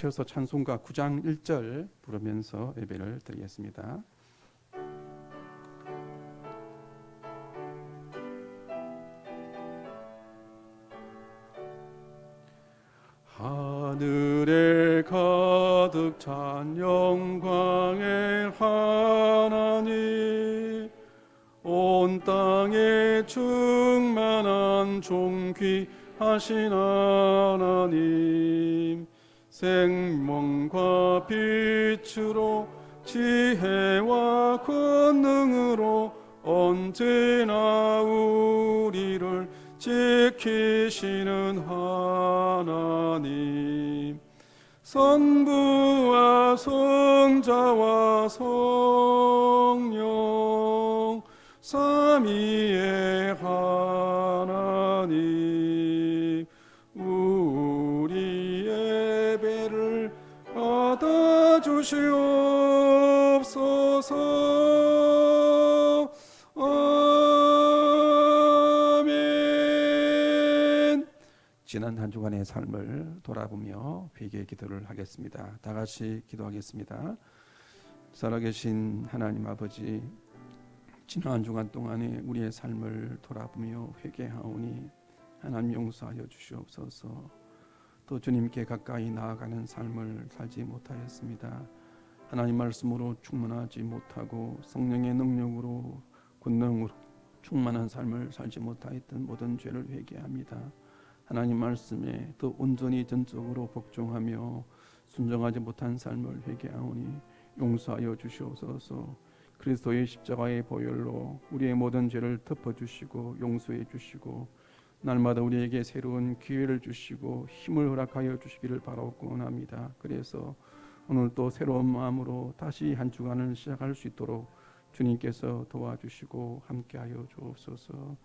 일어나셔서 찬송가 9장 1절 부르면서 예배를 드리겠습니다. 하늘에 가득 찬 영광의 하나님, 온 땅에 충만한 존귀하신 하나님, 생명과 빛으로 지혜와 권능으로 언제나 우리를 지키시는 하나님, 성부와 성자와 성령 삼위의 하나님, 우리 예배를 받아주시옵소서. 아멘. 지난 한 주간의 삶을 돌아보며 회개 기도를 하겠습니다. 다 같이 기도하겠습니다. 살아계신 하나님 아버지, 지난 한 주간 동안에 우리의 삶을 돌아보며 회개하오니 하나님 용서하여 주시옵소서. 또 주님께 가까이 나아가는 삶을 살지 못하였습니다. 하나님 말씀으로 충만하지 못하고 성령의 능력으로 권능으로 충만한 삶을 살지 못하였던 모든 죄를 회개합니다. 하나님 말씀에 더 온전히 전적으로 복종하며 순종하지 못한 삶을 회개하오니 용서하여 주시옵소서. 그리스도의 십자가의 보혈로 우리의 모든 죄를 덮어주시고 용서해 주시고 날마다 우리에게 새로운 기회를 주시고 힘을 허락하여 주시기를 바라고 원합니다. 그래서 오늘 또 새로운 마음으로 다시 한 주간을 시작할 수 있도록 주님께서 도와주시고 함께하여 주옵소서.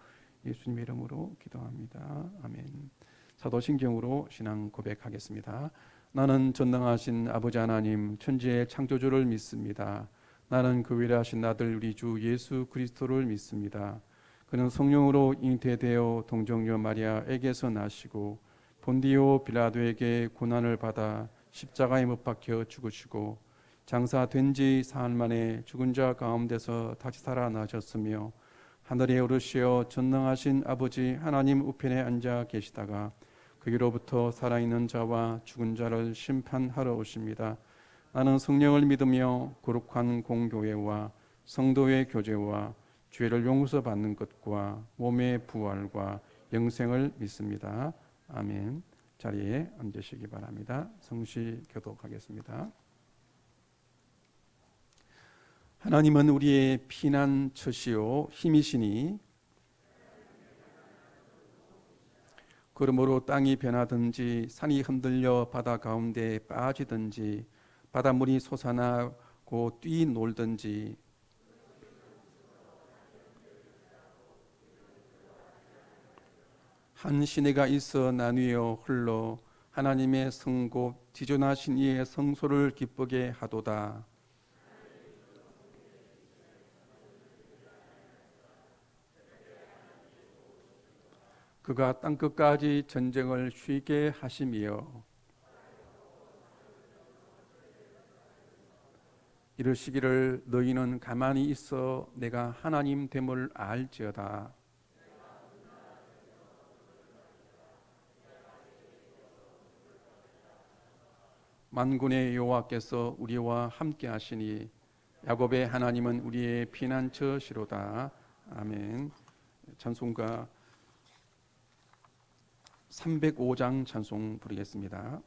예수님의 이름으로 기도합니다. 아멘. 사도신경으로 신앙 고백하겠습니다. 나는 전능하신 아버지 하나님 천지의 창조주를 믿습니다. 나는 그 위대하신 아들 우리 주 예수 그리스도를 믿습니다. 그는 성령으로 잉태되어 동정녀 마리아에게서 나시고 본디오 빌라도에게 고난을 받아 십자가에 못 박혀 죽으시고 장사된 지 사흘 만에 죽은 자 가운데서 다시 살아나셨으며 하늘에 오르시어 전능하신 아버지 하나님 우편에 앉아 계시다가 거기로부터 살아있는 자와 죽은 자를 심판하러 오십니다. 나는 성령을 믿으며 거룩한 공교회와 성도의 교제와 죄를 용서받는 것과 몸의 부활과 영생을 믿습니다. 아멘. 자리에 앉으시기 바랍니다. 성시 교독하겠습니다. 하나님은 우리의 피난처시요 힘이시니 그러므로 땅이 변하든지 산이 흔들려 바다 가운데 빠지든지 바닷물이 솟아나고 뛰놀든지 한 시내가 있어 나뉘어 흘러 하나님의 성곳 지존하신 이의 성소를 기쁘게 하도다. 그가 땅끝까지 전쟁을 쉬게 하시며 이르시기를 너희는 가만히 있어 내가 하나님 됨을 알지어다. 만군의 여호와께서 우리와 함께 하시니 야곱의 하나님은 우리의 피난처시로다. 아멘. 찬송가 305장 찬송 부르겠습니다.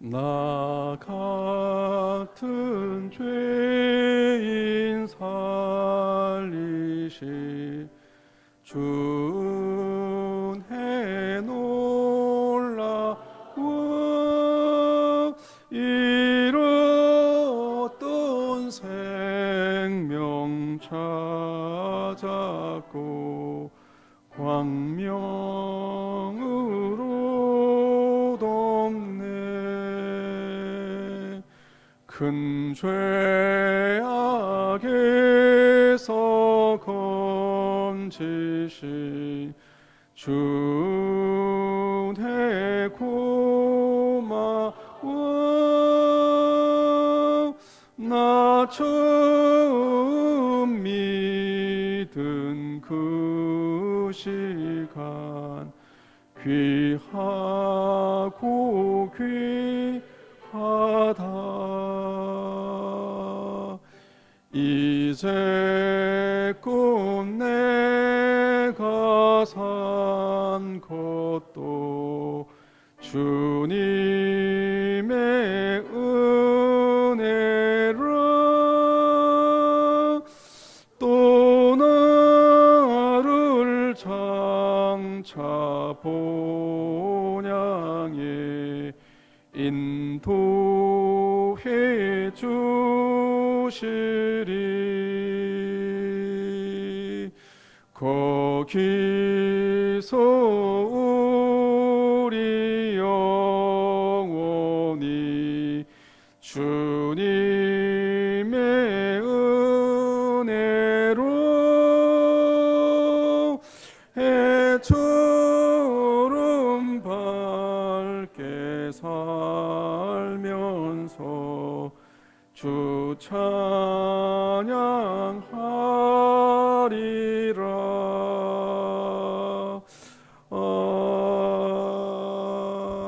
나 같은 죄인 살리시 준해 놀라워 잃었던 생명 찾았고 광명으로 돕네. 큰 죄악에서 건지신 주의 고마워. 나 처음 믿은 그 시간 귀하고 귀하다. 이제껏 내가 산 것도 주님의 은혜라. 또 나를 장차 본향에 인도해 주시리. 거기서 우리 영혼이 주님의 은혜로 해처럼 밝게 살면서 주 찬양하리라.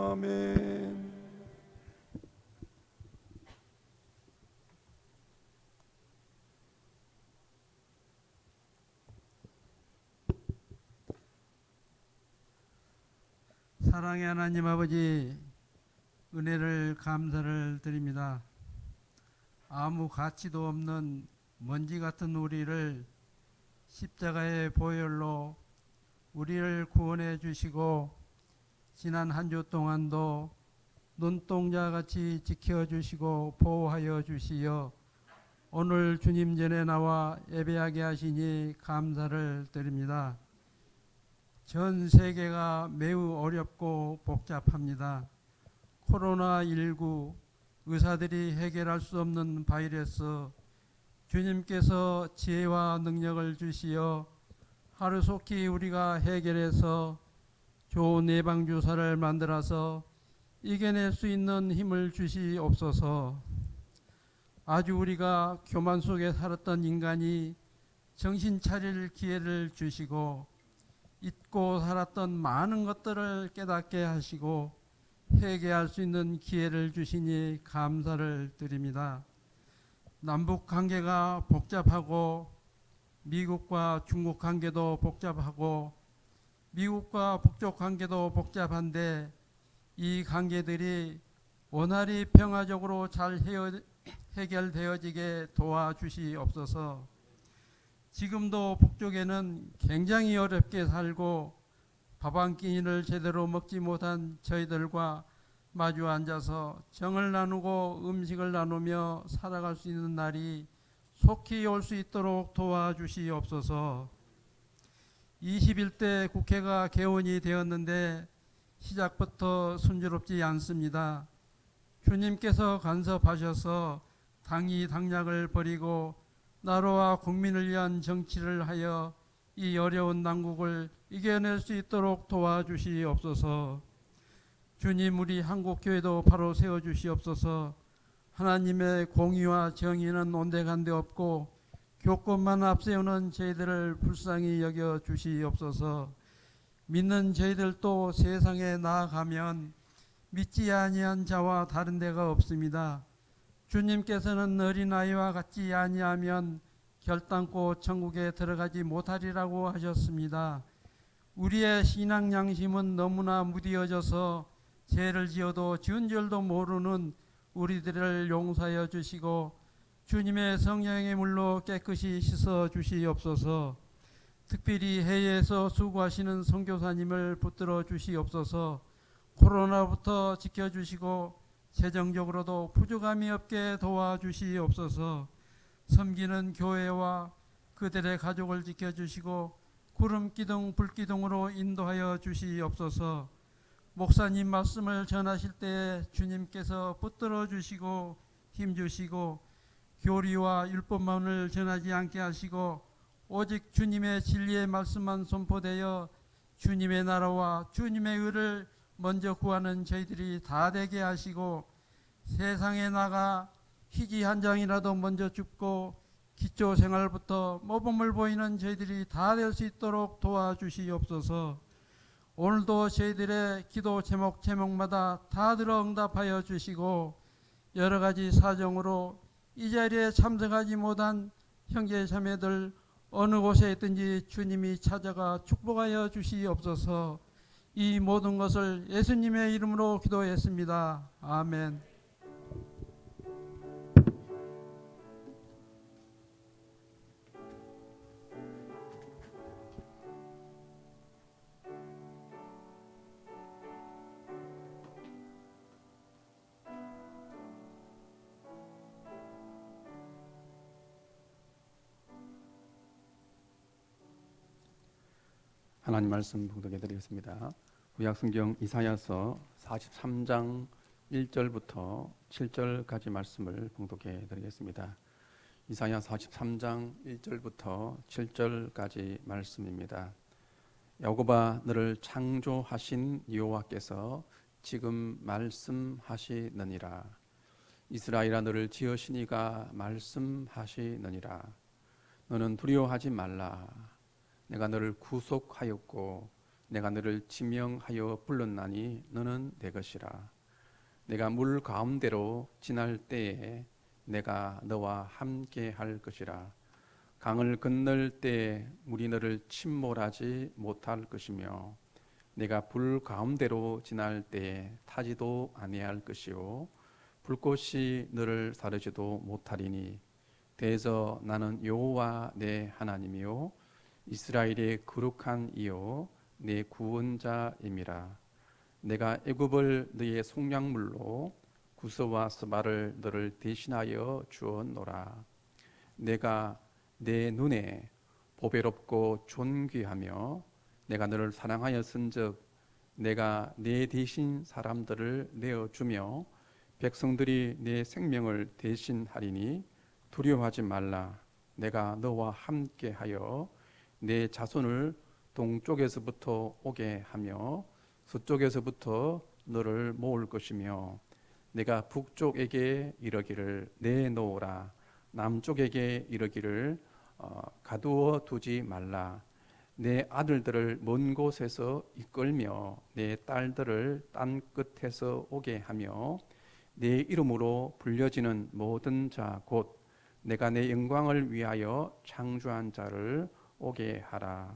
아멘. 사랑의 하나님 아버지, 은혜를 감사를 드립니다. 아무 가치도 없는 먼지 같은 우리를 십자가의 보혈로 우리를 구원해 주시고 지난 한 주 동안도 눈동자같이 지켜주시고 보호하여 주시어 오늘 주님 전에 나와 예배하게 하시니 감사를 드립니다. 전 세계가 매우 어렵고 복잡합니다. 코로나19 의사들이 해결할 수 없는 바이러스, 주님께서 지혜와 능력을 주시어 하루속히 우리가 해결해서 좋은 예방주사를 만들어서 이겨낼 수 있는 힘을 주시옵소서. 아주 우리가 교만 속에 살았던 인간이 정신 차릴 기회를 주시고 잊고 살았던 많은 것들을 깨닫게 하시고 회개할 수 있는 기회를 주시니 감사를 드립니다. 남북 관계가 복잡하고 미국과 중국 관계도 복잡하고 미국과 북쪽 관계도 복잡한데 이 관계들이 원활히 평화적으로 잘 해결되어지게 도와주시옵소서. 지금도 북쪽에는 굉장히 어렵게 살고 밥 한 끼니를 제대로 먹지 못한 저희들과 마주 앉아서 정을 나누고 음식을 나누며 살아갈 수 있는 날이 속히 올 수 있도록 도와주시옵소서. 21대 국회가 개원이 되었는데 시작부터 순조롭지 않습니다. 주님께서 간섭하셔서 당이 당략을 버리고 나라와 국민을 위한 정치를 하여 이 어려운 난국을 이겨낼 수 있도록 도와주시옵소서. 주님, 우리 한국교회도 바로 세워주시옵소서. 하나님의 공의와 정의는 온데간데 없고 교권만 앞세우는 저희들을 불쌍히 여겨 주시옵소서. 믿는 저희들도 세상에 나아가면 믿지 아니한 자와 다른 데가 없습니다. 주님께서는 어린아이와 같지 아니하면 결단코 천국에 들어가지 못하리라고 하셨습니다. 우리의 신앙 양심은 너무나 무디어져서 죄를 지어도 지은 줄도 모르는 우리들을 용서하여 주시고 주님의 성령의 물로 깨끗이 씻어 주시옵소서. 특별히 해외에서 수고하시는 선교사님을 붙들어 주시옵소서. 코로나부터 지켜주시고 재정적으로도 부족함이 없게 도와주시옵소서. 섬기는 교회와 그들의 가족을 지켜주시고 구름기둥 불기둥으로 인도하여 주시옵소서. 목사님 말씀을 전하실 때 주님께서 붙들어 주시고 힘주시고 교리와 율법만을 전하지 않게 하시고 오직 주님의 진리의 말씀만 선포되어 주님의 나라와 주님의 의를 먼저 구하는 저희들이 다 되게 하시고 세상에 나가 희귀 한 장이라도 먼저 줍고 기초 생활부터 모범을 보이는 저희들이 다 될 수 있도록 도와주시옵소서. 오늘도 저희들의 기도 제목마다 다 들어 응답하여 주시고 여러 가지 사정으로 이 자리에 참석하지 못한 형제 자매들 어느 곳에 있든지 주님이 찾아가 축복하여 주시옵소서. 이 모든 것을 예수님의 이름으로 기도했습니다. 아멘. 하나님 말씀 봉독해 드리겠습니다. 구약성경 이사야서 43장 1절부터 7절까지 말씀을 봉독해 드리겠습니다. 이사야 43장 1절부터 7절까지 말씀입니다. 야곱아, 너를 창조하신 여호와께서 지금 말씀하시느니라. 이스라엘아, 너를 지으신 이가 말씀하시느니라. 너는 두려워하지 말라. 내가 너를 구속하였고 내가 너를 지명하여 불렀나니 너는 내 것이라. 내가 물 가운데로 지날 때에 내가 너와 함께 할 것이라. 강을 건널 때에 물이 너를 침몰하지 못할 것이며 내가 불 가운데로 지날 때에 타지도 아니할 것이요 불꽃이 너를 사르지도 못하리니 대저 나는 여호와 내 하나님이요 이스라엘의 거룩한 이요 내 구원자임이라. 내가 애굽을 너의 속량물로 구서와 스바를 너를 대신하여 주었노라. 내가 내 눈에 보배롭고 존귀하며 내가 너를 사랑하였은즉 내가 내 대신 사람들을 내어주며 백성들이 내 생명을 대신하리니 두려워하지 말라. 내가 너와 함께하여 내 자손을 동쪽에서부터 오게 하며 서쪽에서부터 너를 모을 것이며 내가 북쪽에게 이르기를 내놓으라. 남쪽에게 이르기를 가두어 두지 말라. 내 아들들을 먼 곳에서 이끌며 내 딸들을 땅 끝에서 오게 하며 내 이름으로 불려지는 모든 자 곧 내가 내 영광을 위하여 창조한 자를 오게 하라.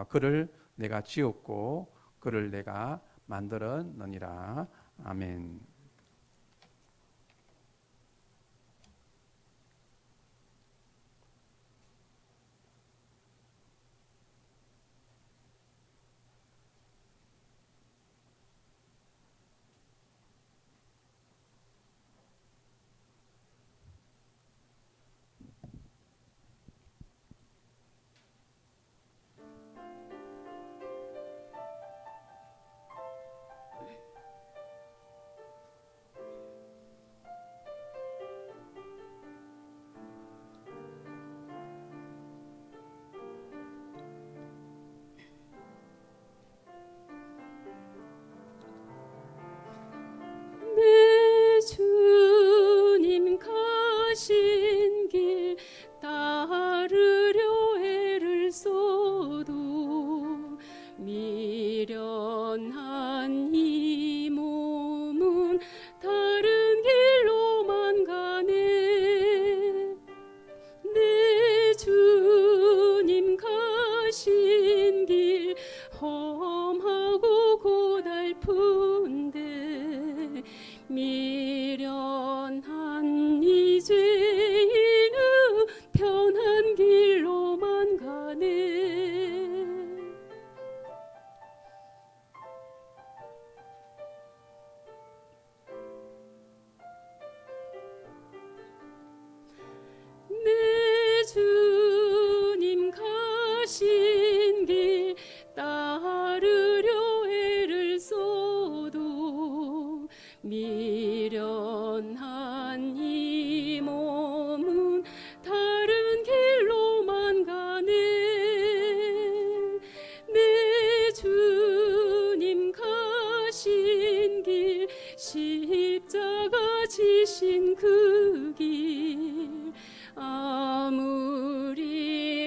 그를 내가 지었고 그를 내가 만들었느니라. 아멘. 내 주님 가신 길 따르려 애를 써도 미련한 이 몸은 다른 길로만 가네. 내 주님 가신 길 험하고 고달픈데 미련한 이 죄인은 편한 길로만 가네. 내 주님 가신 길 따르려 애를 써도 미련한 십자가 지신 그 길 아무리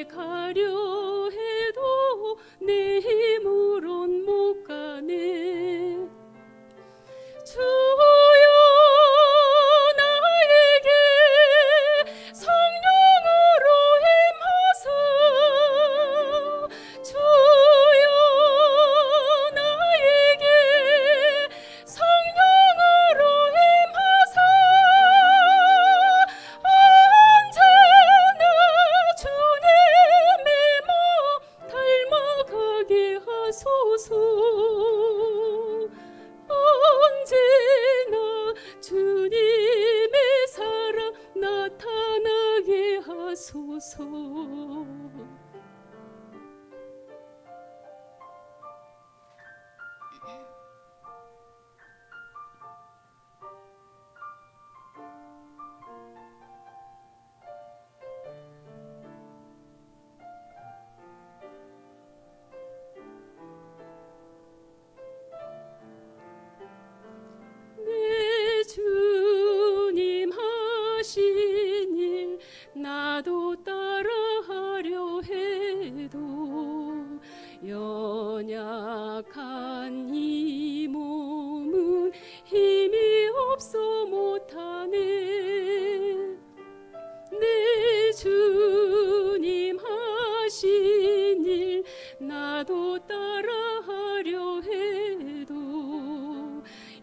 가려 해도 내 힘으론 못 가네. 주여 나에게 성령으로 임하사 주여 나에게 성령으로 임하사 언제나 주님의 몸 닮아가게 하소서. 언제나 주님의 사랑 나타나게 하소서. 내 주님 하신 일 나도 따라하려 해도 연약한 이 몸은 힘이 없어 못하네. 내 주님 하신 일 나도 따라하려 해도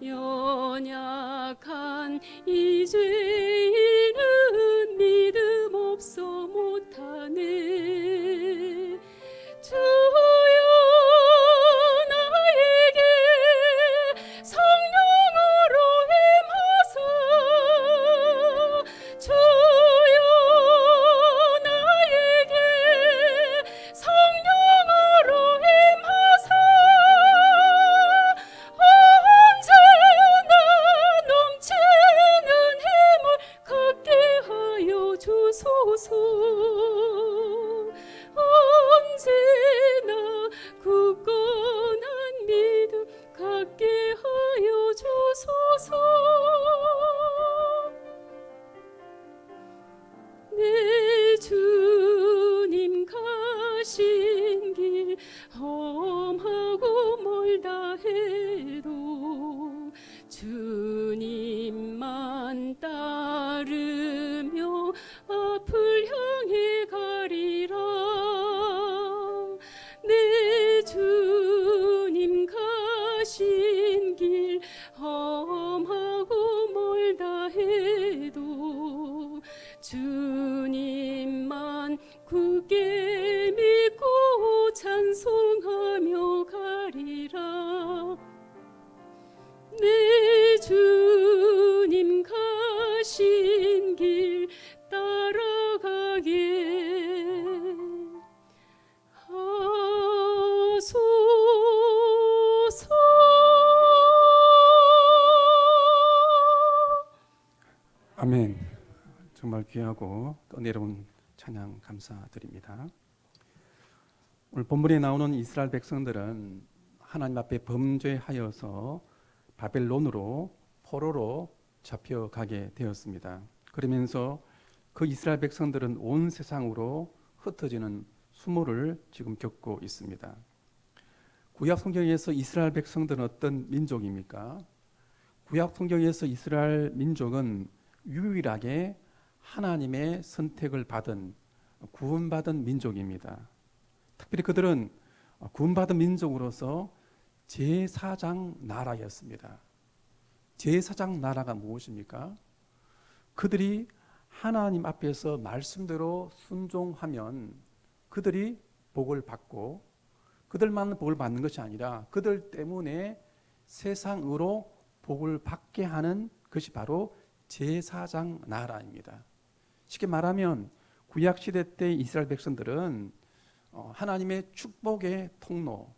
연약한 이 죄인은 믿음 없어 못하네. 주여 나에게 성령으로 임하사 주여 나에게 성령으로 임하사 언제나 넘치는 힘을 갖게 하여 주소서. 언제나 굳건한 믿음 갖게 하여 주소서. 내 주님 가신 길 험하고 멀다 해도 주님만 따르며 앞을 향해 가리라. 내 주님 가신 길 험하고 멀다 해도 주님만 굳게 믿고 찬송하며 가리라. 내 주님 가신 길 따라가게 하소서. 아멘. 정말 귀하고 은혜로운 찬양 감사드립니다. 오늘 본문에 나오는 이스라엘 백성들은 하나님 앞에 범죄하여서 바벨론으로 포로로 잡혀가게 되었습니다. 그러면서 그 이스라엘 백성들은 온 세상으로 흩어지는 수모를 지금 겪고 있습니다. 구약 성경에서 이스라엘 백성들은 어떤 민족입니까? 구약 성경에서 이스라엘 민족은 유일하게 하나님의 선택을 받은 구원받은 민족입니다. 특별히 그들은 구원받은 민족으로서 제사장 나라였습니다. 제사장 나라가 무엇입니까? 그들이 하나님 앞에서 말씀대로 순종하면 그들이 복을 받고, 그들만 복을 받는 것이 아니라 그들 때문에 세상으로 복을 받게 하는 것이 바로 제사장 나라입니다. 쉽게 말하면 구약시대 때 이스라엘 백성들은 하나님의 축복의 통로,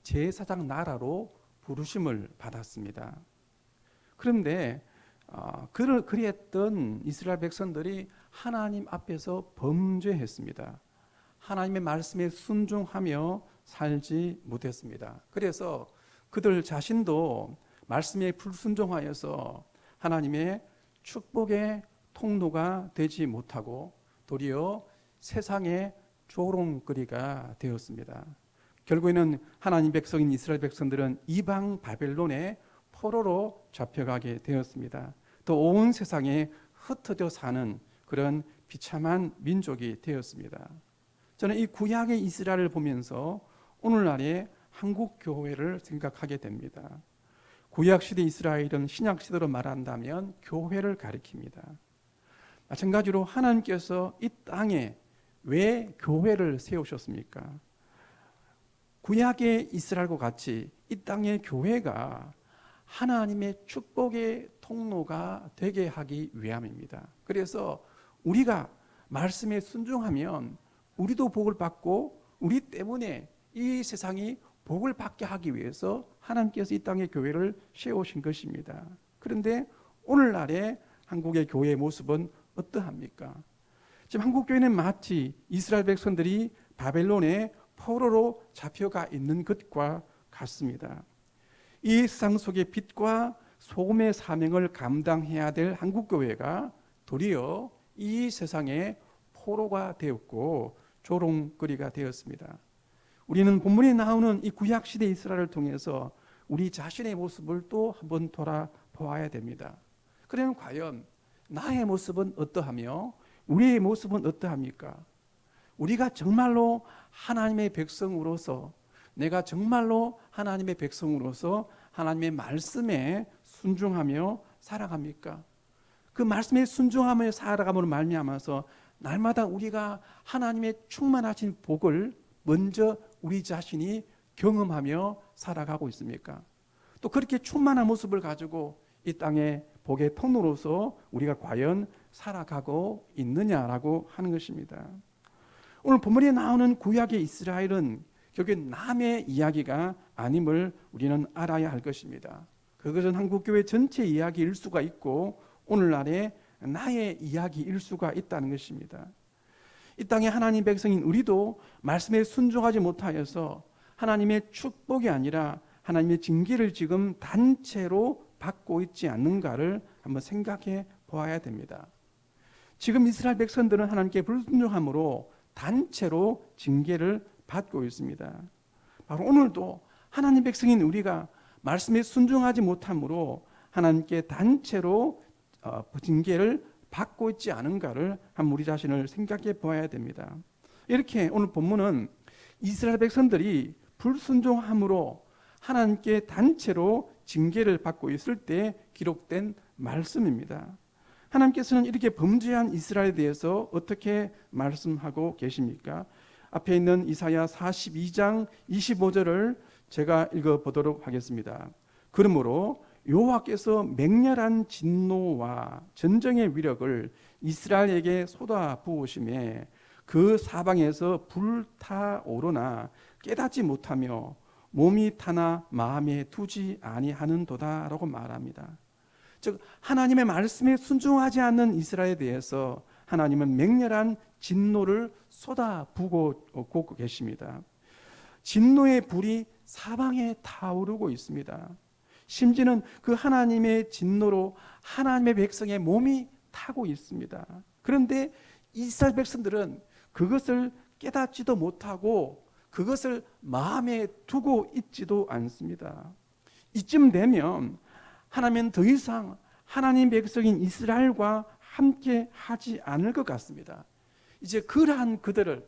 제사장 나라로 부르심을 받았습니다. 그런데 그리했던 이스라엘 백성들이 하나님 앞에서 범죄했습니다. 하나님의 말씀에 순종하며 살지 못했습니다. 그래서 그들 자신도 말씀에 불순종하여서 하나님의 축복의 통로가 되지 못하고 도리어 세상의 조롱거리가 되었습니다. 결국에는 하나님 백성인 이스라엘 백성들은 이방 바벨론의 포로로 잡혀가게 되었습니다. 또 온 세상에 흩어져 사는 그런 비참한 민족이 되었습니다. 저는 이 구약의 이스라엘을 보면서 오늘날의 한국 교회를 생각하게 됩니다. 구약시대 이스라엘은 신약시대로 말한다면 교회를 가리킵니다. 마찬가지로 하나님께서 이 땅에 왜 교회를 세우셨습니까? 구약의 이스라엘과 같이 이 땅의 교회가 하나님의 축복의 통로가 되게 하기 위함입니다. 그래서 우리가 말씀에 순종하면 우리도 복을 받고 우리 때문에 이 세상이 복을 받게 하기 위해서 하나님께서 이 땅의 교회를 세우신 것입니다. 그런데 오늘날의 한국의 교회의 모습은 어떠합니까? 지금 한국 교회는 마치 이스라엘 백성들이 바벨론의 포로로 잡혀가 있는 것과 같습니다. 이 세상 속의 빛과 소금의 사명을 감당해야 될 한국 교회가 도리어 이 세상의 포로가 되었고 조롱거리가 되었습니다. 우리는 본문에 나오는 이 구약시대 이스라엘을 통해서 우리 자신의 모습을 또 한번 돌아보아야 됩니다. 그러면 과연 나의 모습은 어떠하며 우리의 모습은 어떠합니까? 우리가 정말로 하나님의 백성으로서 내가 정말로 하나님의 백성으로서 하나님의 말씀에 순종하며 살아갑니까? 그 말씀에 순종하며 살아감으로 말미암아서 날마다 우리가 하나님의 충만하신 복을 먼저 우리 자신이 경험하며 살아가고 있습니까? 또 그렇게 충만한 모습을 가지고 이 땅의 복의 통로로서 우리가 과연 살아가고 있느냐라고 하는 것입니다. 오늘 본문에 나오는 구약의 이스라엘은 결국 남의 이야기가 아님을 우리는 알아야 할 것입니다. 그것은 한국교회 전체 이야기일 수가 있고 오늘날의 나의 이야기일 수가 있다는 것입니다. 이 땅의 하나님 백성인 우리도 말씀에 순종하지 못하여서 하나님의 축복이 아니라 하나님의 징계를 지금 단체로 받고 있지 않는가를 한번 생각해 보아야 됩니다. 지금 이스라엘 백성들은 하나님께 불순종함으로 단체로 징계를 받고 있습니다. 바로 오늘도 하나님 백성인 우리가 말씀에 순종하지 못함으로 하나님께 단체로 징계를 받고 있지 않은가를 한번 우리 자신을 생각해 보아야 됩니다. 이렇게 오늘 본문은 이스라엘 백성들이 불순종함으로 하나님께 단체로 징계를 받고 있을 때 기록된 말씀입니다. 하나님께서는 이렇게 범죄한 이스라엘에 대해서 어떻게 말씀하고 계십니까? 앞에 있는 이사야 42장 25절을 제가 읽어보도록 하겠습니다. 그러므로 여호와께서 맹렬한 진노와 전쟁의 위력을 이스라엘에게 쏟아부으심에 그 사방에서 불타오르나 깨닫지 못하며 몸이 타나 마음에 두지 아니하는도다라고 말합니다. 즉 하나님의 말씀에 순종하지 않는 이스라엘에 대해서 하나님은 맹렬한 진노를 쏟아부고 계십니다. 진노의 불이 사방에 타오르고 있습니다. 심지어는 그 하나님의 진노로 하나님의 백성의 몸이 타고 있습니다. 그런데 이스라엘 백성들은 그것을 깨닫지도 못하고 그것을 마음에 두고 있지도 않습니다. 이쯤 되면 하나님은 더 이상 하나님 백성인 이스라엘과 함께 하지 않을 것 같습니다. 이제 그러한 그들을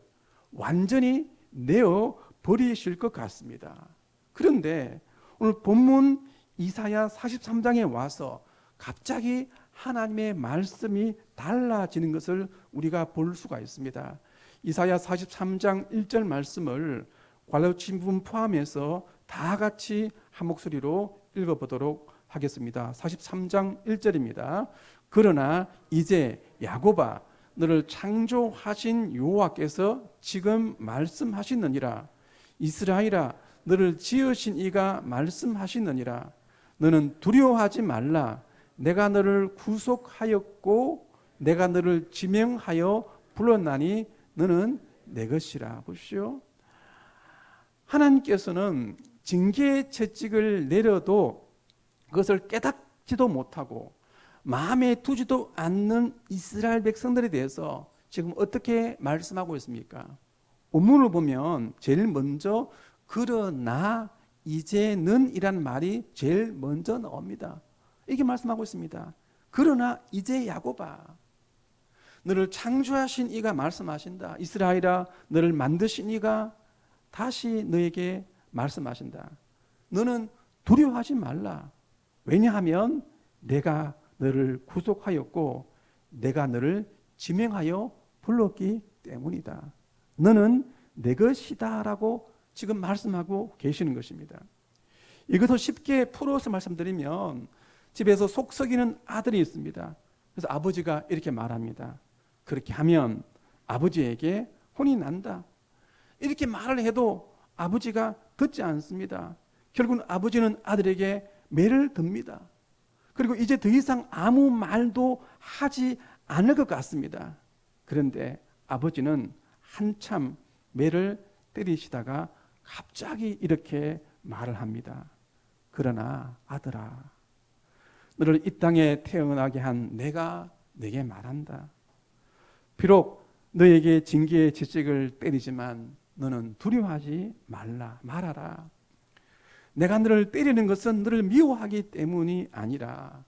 완전히 내어 버리실 것 같습니다. 그런데 오늘 본문 이사야 43장에 와서 갑자기 하나님의 말씀이 달라지는 것을 우리가 볼 수가 있습니다. 이사야 43장 1절 말씀을 관로친분 포함해서 다 같이 한 목소리로 읽어보도록 하겠습니다. 43장 1절입니다. 그러나 이제 야곱아 너를 창조하신 여호와께서 지금 말씀하시느니라. 이스라엘아 너를 지으신 이가 말씀하시느니라. 너는 두려워하지 말라. 내가 너를 구속하였고 내가 너를 지명하여 불렀나니 너는 내 것이라. 보십시오. 하나님께서는 징계의 채찍을 내려도 그것을 깨닫지도 못하고 마음에 두지도 않는 이스라엘 백성들에 대해서 지금 어떻게 말씀하고 있습니까? 본문을 보면 제일 먼저 그러나 이제는 이란 말이 제일 먼저 나옵니다. 이게 말씀하고 있습니다. 그러나 이제 야곱아, 너를 창조하신 이가 말씀하신다. 이스라엘아, 너를 만드신 이가 다시 너에게 말씀하신다. 너는 두려워하지 말라. 왜냐하면 내가 너를 구속하였고 내가 너를 지명하여 불렀기 때문이다. 너는 내 것이다 라고 지금 말씀하고 계시는 것입니다. 이것을 쉽게 풀어서 말씀드리면 집에서 속 썩이는 아들이 있습니다. 그래서 아버지가 이렇게 말합니다. 그렇게 하면 아버지에게 혼이 난다. 이렇게 말을 해도 아버지가 듣지 않습니다. 결국은 아버지는 아들에게 매를 듭니다. 그리고 이제 더 이상 아무 말도 하지 않을 것 같습니다. 그런데 아버지는 한참 매를 때리시다가 갑자기 이렇게 말을 합니다. 그러나 아들아, 너를 이 땅에 태어나게 한 내가 네게 말한다. 비록 너에게 징계의 채찍을 때리지만 너는 두려워하지 말아라. 내가 너를 때리는 것은 너를 미워하기 때문이 아니라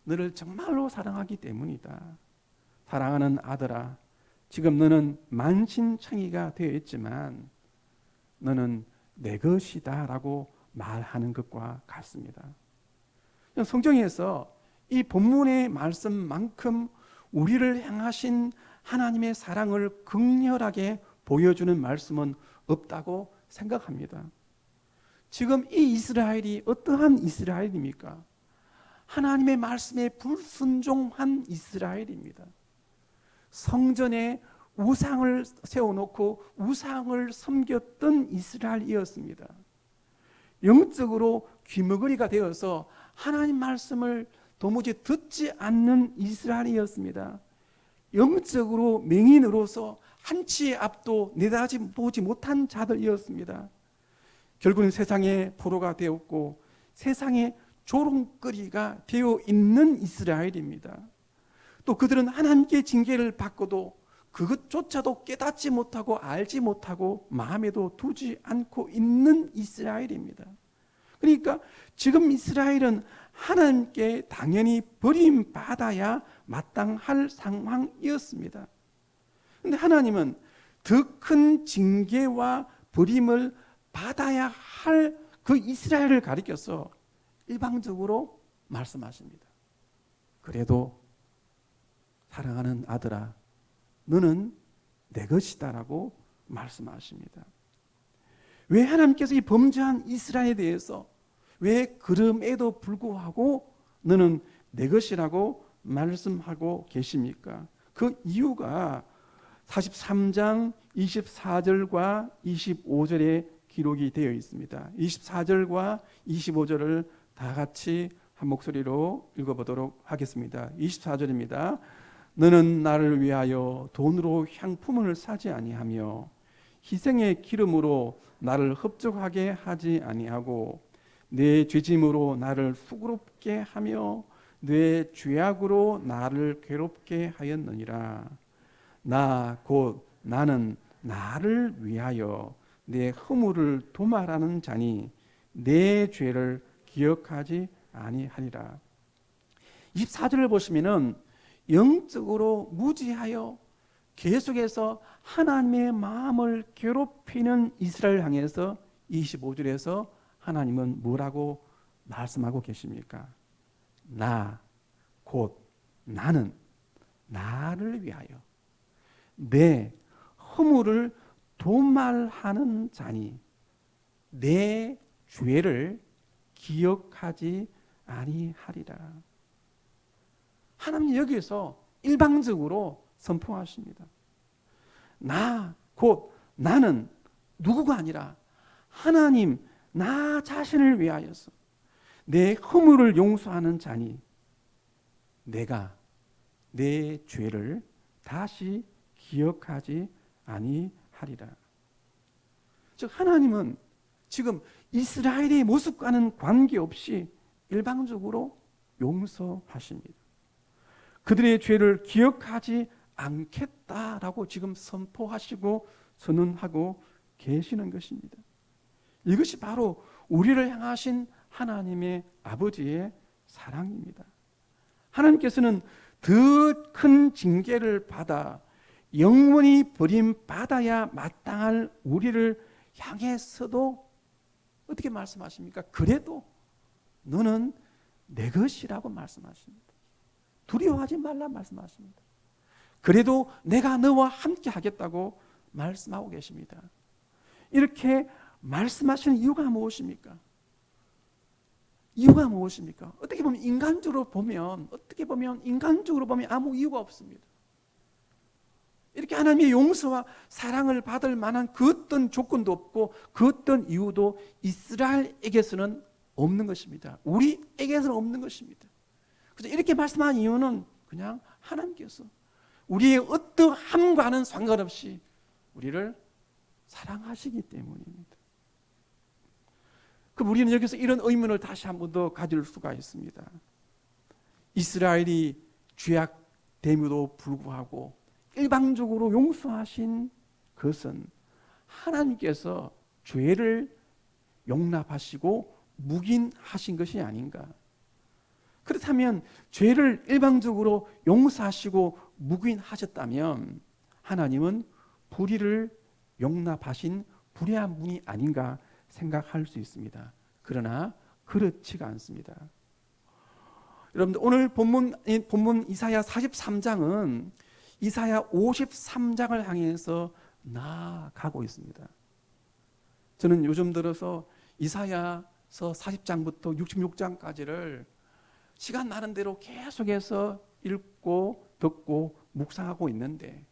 너를 정말로 사랑하기 때문이다. 사랑하는 아들아, 지금 너는 만신창이가 되어 있지만 너는 내 것이다 라고 말하는 것과 같습니다. 성경에서 이 본문의 말씀만큼 우리를 향하신 하나님의 사랑을 극렬하게 보여주는 말씀은 없다고 생각합니다. 지금 이 이스라엘이 어떠한 이스라엘입니까? 하나님의 말씀에 불순종한 이스라엘입니다. 성전에 우상을 세워놓고 우상을 섬겼던 이스라엘이었습니다. 영적으로 귀머거리가 되어서 하나님 말씀을 도무지 듣지 않는 이스라엘이었습니다. 영적으로 맹인으로서 한치의 앞도 내다보지 못한 자들이었습니다. 결국은 세상의 포로가 되었고 세상의 조롱거리가 되어 있는 이스라엘입니다. 또 그들은 하나님께 징계를 받고도 그것조차도 깨닫지 못하고 알지 못하고 마음에도 두지 않고 있는 이스라엘입니다. 그러니까 지금 이스라엘은 하나님께 당연히 버림받아야 마땅할 상황이었습니다. 그런데 하나님은 더 큰 징계와 버림을 받아야 할 그 이스라엘을 가리켜서 일방적으로 말씀하십니다. 그래도 사랑하는 아들아, 너는 내 것이다 라고 말씀하십니다. 왜 하나님께서 이 범죄한 이스라엘에 대해서 왜 그럼에도 불구하고 너는 내 것이라고 말씀하고 계십니까? 그 이유가 43장 24절과 25절에 기록이 되어 있습니다. 24절과 25절을 다 같이 한 목소리로 읽어보도록 하겠습니다. 24절입니다. 너는 나를 위하여 돈으로 향품을 사지 아니하며 희생의 기름으로 나를 흡족하게 하지 아니하고 내 죄짐으로 나를 수고롭게 하며 내 죄악으로 나를 괴롭게 하였느니라. 나 곧 나는 나를 위하여 내 허물을 도말하는 자니 내 죄를 기억하지 아니하리라. 24절을 보시면은 영적으로 무지하여 계속해서 하나님의 마음을 괴롭히는 이스라엘 향해서 25절에서 하나님은 뭐라고 말씀하고 계십니까? 나, 곧 나는 나를 위하여 내 허물을 도말하는 자니 내 죄를 기억하지 아니하리라. 하나님 여기에서 일방적으로 선포하십니다. 나, 곧 나는 누구가 아니라 하나님 나 자신을 위하여서 내 허물을 용서하는 자니 내가 내 죄를 다시 기억하지 아니하리라. 즉 하나님은 지금 이스라엘의 모습과는 관계없이 일방적으로 용서하십니다. 그들의 죄를 기억하지 않겠다라고 지금 선포하시고 선언하고 계시는 것입니다. 이것이 바로 우리를 향하신 하나님의 아버지의 사랑입니다. 하나님께서는 더 큰 징계를 받아 영원히 버림받아야 마땅할 우리를 향해서도 어떻게 말씀하십니까? 그래도 너는 내 것이라고 말씀하십니다. 두려워하지 말라 말씀하십니다. 그래도 내가 너와 함께 하겠다고 말씀하고 계십니다. 이렇게 말씀하시는 이유가 무엇입니까? 이유가 무엇입니까? 어떻게 보면 인간적으로 보면 아무 이유가 없습니다. 이렇게 하나님의 용서와 사랑을 받을 만한 그 어떤 조건도 없고 그 어떤 이유도 이스라엘에게서는 없는 것입니다. 우리에게서는 없는 것입니다. 그래서 이렇게 말씀한 이유는 그냥 하나님께서 우리의 어떠함과는 상관없이 우리를 사랑하시기 때문입니다. 그럼 우리는 여기서 이런 의문을 다시 한 번 더 가질 수가 있습니다. 이스라엘이 죄악됨에도 불구하고 일방적으로 용서하신 것은 하나님께서 죄를 용납하시고 묵인하신 것이 아닌가? 그렇다면 죄를 일방적으로 용서하시고 묵인하셨다면 하나님은 불의를 용납하신 불의한 분이 아닌가 생각할 수 있습니다. 그러나 그렇지가 않습니다. 여러분들 오늘 본문 이사야 43장은 이사야 53장을 향해서 나아가고 있습니다. 저는 요즘 들어서 이사야서 40장부터 66장까지를 시간 나는 대로 계속해서 읽고 듣고 묵상하고 있는데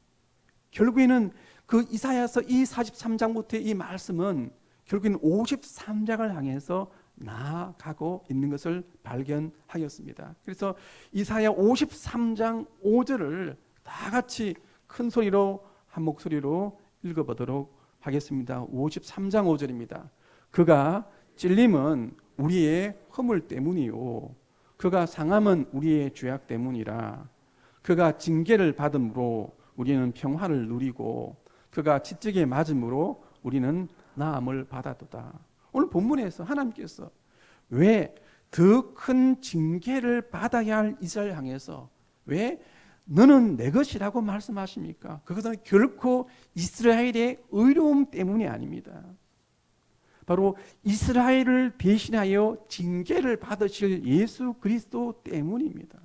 결국에는 그 이사야서 이 43장부터의 이 말씀은 결국에는 53장을 향해서 나아가고 있는 것을 발견하였습니다. 그래서 이사야 53장 5절을 다 같이 큰 소리로 한 목소리로 읽어보도록 하겠습니다. 53장 5절입니다. 그가 찔림은 우리의 허물 때문이요 그가 상함은 우리의 죄악 때문이라. 그가 징계를 받음으로 우리는 평화를 누리고 그가 지적에 맞음으로 우리는 나음을 받았도다. 오늘 본문에서 하나님께서 왜 더 큰 징계를 받아야 할 이스라엘 향해서 왜 너는 내 것이라고 말씀하십니까? 그것은 결코 이스라엘의 의로움 때문이 아닙니다. 바로 이스라엘을 대신하여 징계를 받으실 예수 그리스도 때문입니다.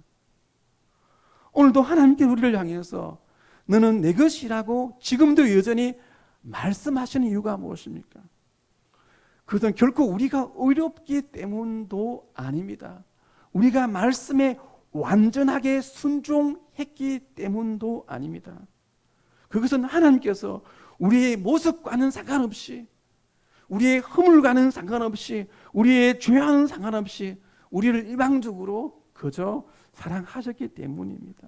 오늘도 하나님께 우리를 향해서 너는 내 것이라고 지금도 여전히 말씀하시는 이유가 무엇입니까? 그것은 결코 우리가 의롭기 때문도 아닙니다. 우리가 말씀에 완전하게 순종했기 때문도 아닙니다. 그것은 하나님께서 우리의 모습과는 상관없이 우리의 허물과는 상관없이 우리의 죄와는 상관없이 우리를 일방적으로 그저 사랑하셨기 때문입니다.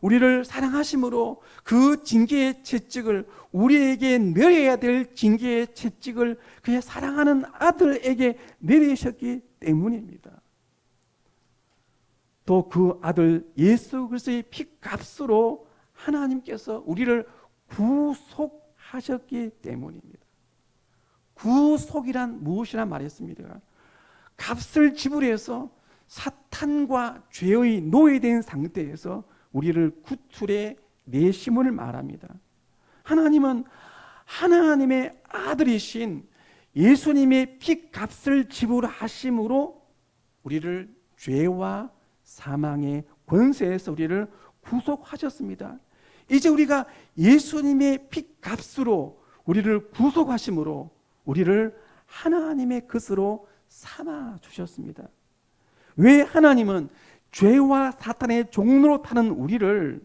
우리를 사랑하심으로 그 징계의 채찍을 우리에게 내려야 될 징계의 채찍을 그의 사랑하는 아들에게 내리셨기 때문입니다. 또 그 아들 예수 그리스도의 피값으로 하나님께서 우리를 구속하셨기 때문입니다. 구속이란 무엇이란 말했습니다. 값을 지불해서 사탄과 죄의 노예된 상태에서 우리를 구출해 내심을 말합니다. 하나님은 하나님의 아들이신 예수님의 피값을 지불하심으로 우리를 죄와 사망의 권세에서 우리를 구속하셨습니다. 이제 우리가 예수님의 피값으로 우리를 구속하심으로 우리를 하나님의 것으로 삼아 주셨습니다. 왜 하나님은 죄와 사탄의 종로로 타는 우리를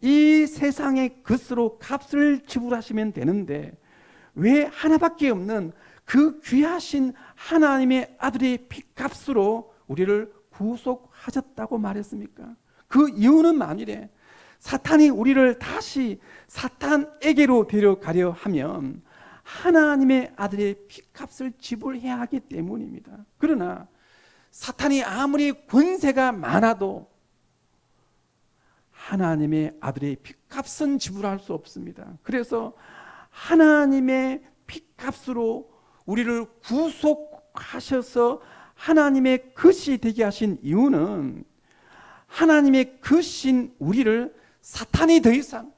이 세상의 것으로 값을 지불하시면 되는데 왜 하나밖에 없는 그 귀하신 하나님의 아들의 피값으로 우리를 구속하셨다고 말했습니까? 그 이유는 만일에 사탄이 우리를 다시 사탄에게로 데려가려 하면 하나님의 아들의 피값을 지불해야 하기 때문입니다. 그러나 사탄이 아무리 권세가 많아도 하나님의 아들의 핏값은 지불할 수 없습니다. 그래서 하나님의 핏값으로 우리를 구속하셔서 하나님의 것이 되게 하신 이유는 하나님의 것인 우리를 사탄이 더 이상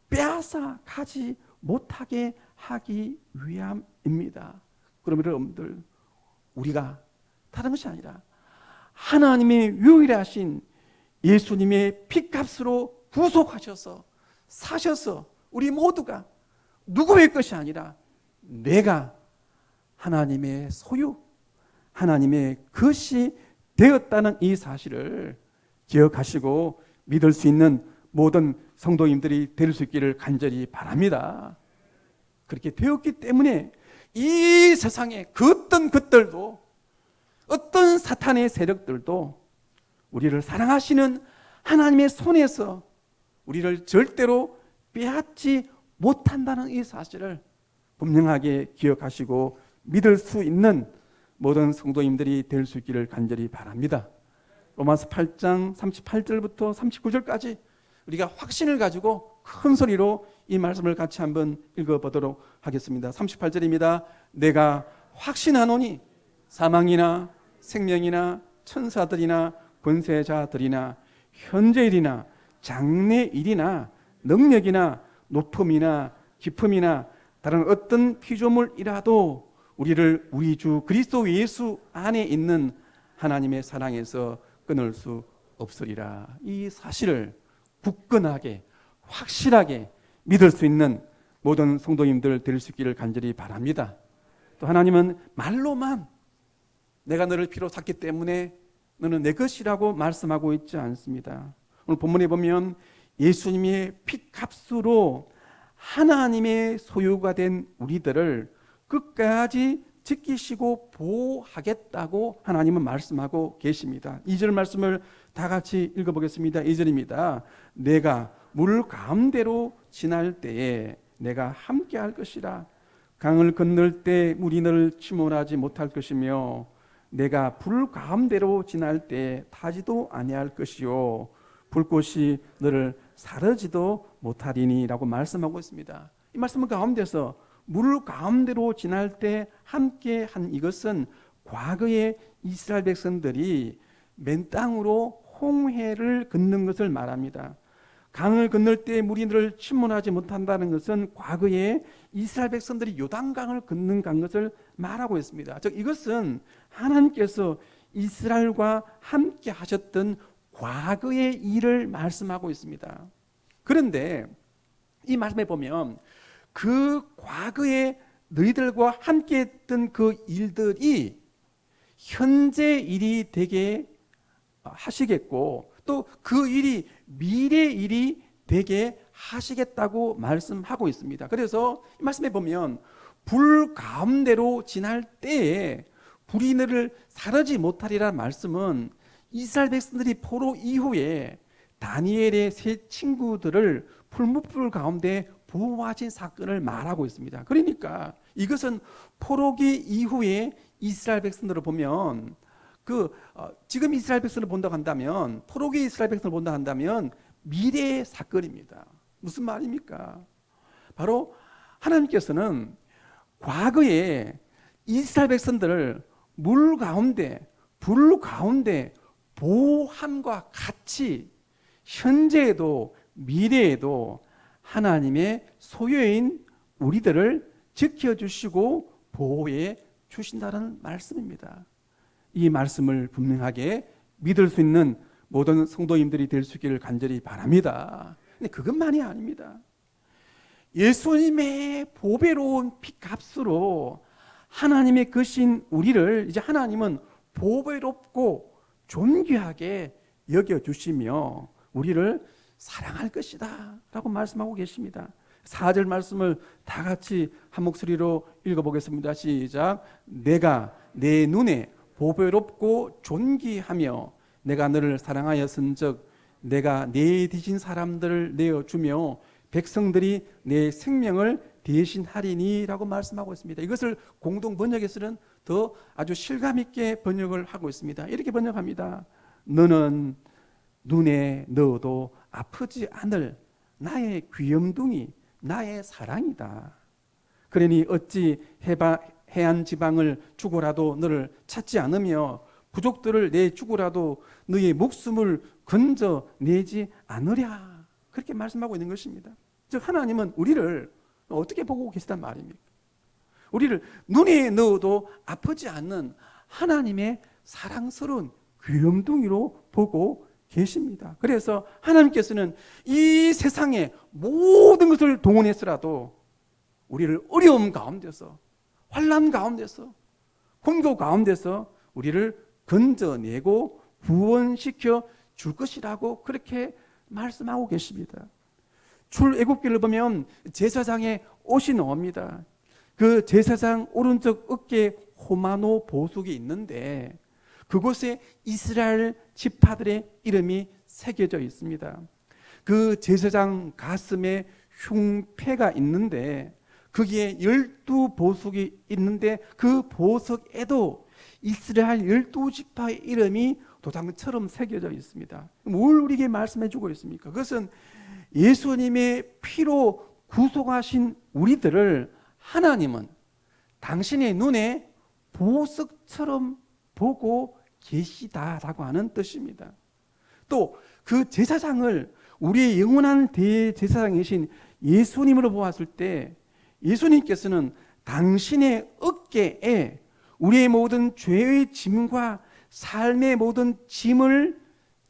빼앗아 가지 못하게 하기 위함입니다. 그러면 여러분들, 우리가 다른 것이 아니라 하나님의 유일하신 예수님의 핏값으로 구속하셔서 사셔서 우리 모두가 누구의 것이 아니라 내가 하나님의 소유, 하나님의 것이 되었다는 이 사실을 기억하시고 믿을 수 있는 모든 성도님들이 될 수 있기를 간절히 바랍니다. 그렇게 되었기 때문에 이 세상에 그 어떤 것들도, 어떤 사탄의 세력들도 우리를 사랑하시는 하나님의 손에서 우리를 절대로 빼앗지 못한다는 이 사실을 분명하게 기억하시고 믿을 수 있는 모든 성도님들이 될 수 있기를 간절히 바랍니다. 로마서 8장 38절부터 39절까지 우리가 확신을 가지고 큰 소리로 이 말씀을 같이 한번 읽어보도록 하겠습니다. 38절입니다. 내가 확신하노니 사망이나 생명이나 천사들이나 권세자들이나 현재일이나 장래일이나 능력이나 높음이나 깊음이나 다른 어떤 피조물이라도 우리를 우리 주 그리스도 예수 안에 있는 하나님의 사랑에서 끊을 수 없으리라. 이 사실을 굳건하게 확실하게 믿을 수 있는 모든 성도님들 될 수 있기를 간절히 바랍니다. 또 하나님은 말로만 내가 너를 피로 샀기 때문에 너는 내 것이라고 말씀하고 있지 않습니다. 오늘 본문에 보면 예수님의 핏값으로 하나님의 소유가 된 우리들을 끝까지 지키시고 보호하겠다고 하나님은 말씀하고 계십니다. 2절 말씀을 다 같이 읽어보겠습니다. 2절입니다. 내가 물 가운데로 지날 때에 내가 함께 할 것이라. 강을 건널 때 물이 너를 침몰하지 못할 것이며 내가 불 가운데로 지날 때 타지도 아니할 것이요 불꽃이 너를 사르지도 못하리니 라고 말씀하고 있습니다. 이 말씀 가운데서 물 가운데로 지날 때 함께 한 이것은 과거에 이스라엘 백성들이 맨 땅으로 홍해를 건넌 것을 말합니다. 강을 건널 때 물이 너를 침몰하지 못한다는 것은 과거에 이스라엘 백성들이 요단강을 건넌 것을 말하고 있습니다. 즉 이것은 하나님께서 이스라엘과 함께 하셨던 과거의 일을 말씀하고 있습니다. 그런데 이 말씀에 보면 그 과거에 너희들과 함께 했던 그 일들이 현재 일이 되게 하시겠고 또 그 일이 미래 일이 되게 하시겠다고 말씀하고 있습니다. 그래서 이 말씀에 보면 불 가운데로 지날 때에 불이 너를 사르지 못하리라는 말씀은 이스라엘 백성들이 포로 이후에 다니엘의 세 친구들을 풀무불 가운데 보호하신 사건을 말하고 있습니다. 그러니까 이것은 포로기 이후에 이스라엘 백성들을 보면 지금 이스라엘 백성을 본다고 한다면 포로기 이스라엘 백성을 본다고 한다면 미래의 사건입니다. 무슨 말입니까? 바로 하나님께서는 과거에 이스라엘 백성들을 물 가운데 불 가운데 보호함과 같이 현재에도 미래에도 하나님의 소유인 우리들을 지켜주시고 보호해 주신다는 말씀입니다. 이 말씀을 분명하게 믿을 수 있는 모든 성도님들이 될 수 있기를 간절히 바랍니다. 근데 그것만이 아닙니다. 예수님의 보배로운 핏값으로 하나님의 것인 우리를 이제 하나님은 보배롭고 존귀하게 여겨주시며 우리를 사랑할 것이다 라고 말씀하고 계십니다. 4절 말씀을 다 같이 한 목소리로 읽어보겠습니다. 시작. 내가 내 눈에 보배롭고 존귀하며 내가 너를 사랑하였은즉 내가 내 뒤진 사람들을 내어주며 백성들이 내 생명을 대신하리니라고 말씀하고 있습니다. 이것을 공동 번역에서는 더 아주 실감 있게 번역을 하고 있습니다. 이렇게 번역합니다. 너는 눈에 넣어도 아프지 않을 나의 귀염둥이, 나의 사랑이다. 그러니 어찌 해안 지방을 주고라도 너를 찾지 않으며 부족들을 내주고라도 너의 목숨을 건져내지 않으랴. 그렇게 말씀하고 있는 것입니다. 즉 하나님은 우리를 어떻게 보고 계시단 말입니까? 우리를 눈에 넣어도 아프지 않는 하나님의 사랑스러운 귀염둥이로 보고 계십니다. 그래서 하나님께서는 이 세상의 모든 것을 동원해서라도 우리를 어려움 가운데서, 환난 가운데서, 공고 가운데서 우리를 건져내고 구원시켜 줄 것이라고 그렇게 말씀하고 계십니다. 출애굽기를 보면 제사장의 옷이 나옵니다. 그 제사장 오른쪽 어깨에 호마노 보석이 있는데 그곳에 이스라엘 지파들의 이름이 새겨져 있습니다. 그 제사장 가슴에 흉패가 있는데 거기에 12보석이 있는데 그 보석에도 이스라엘 12지파의 이름이 도장처럼 새겨져 있습니다. 뭘 우리에게 말씀해 주고 있습니까? 그것은 예수님의 피로 구속하신 우리들을 하나님은 당신의 눈에 보석처럼 보고 계시다라고 하는 뜻입니다. 또 그 제사장을 우리의 영원한 대제사장이신 예수님으로 보았을 때 예수님께서는 당신의 어깨에 우리의 모든 죄의 짐과 삶의 모든 짐을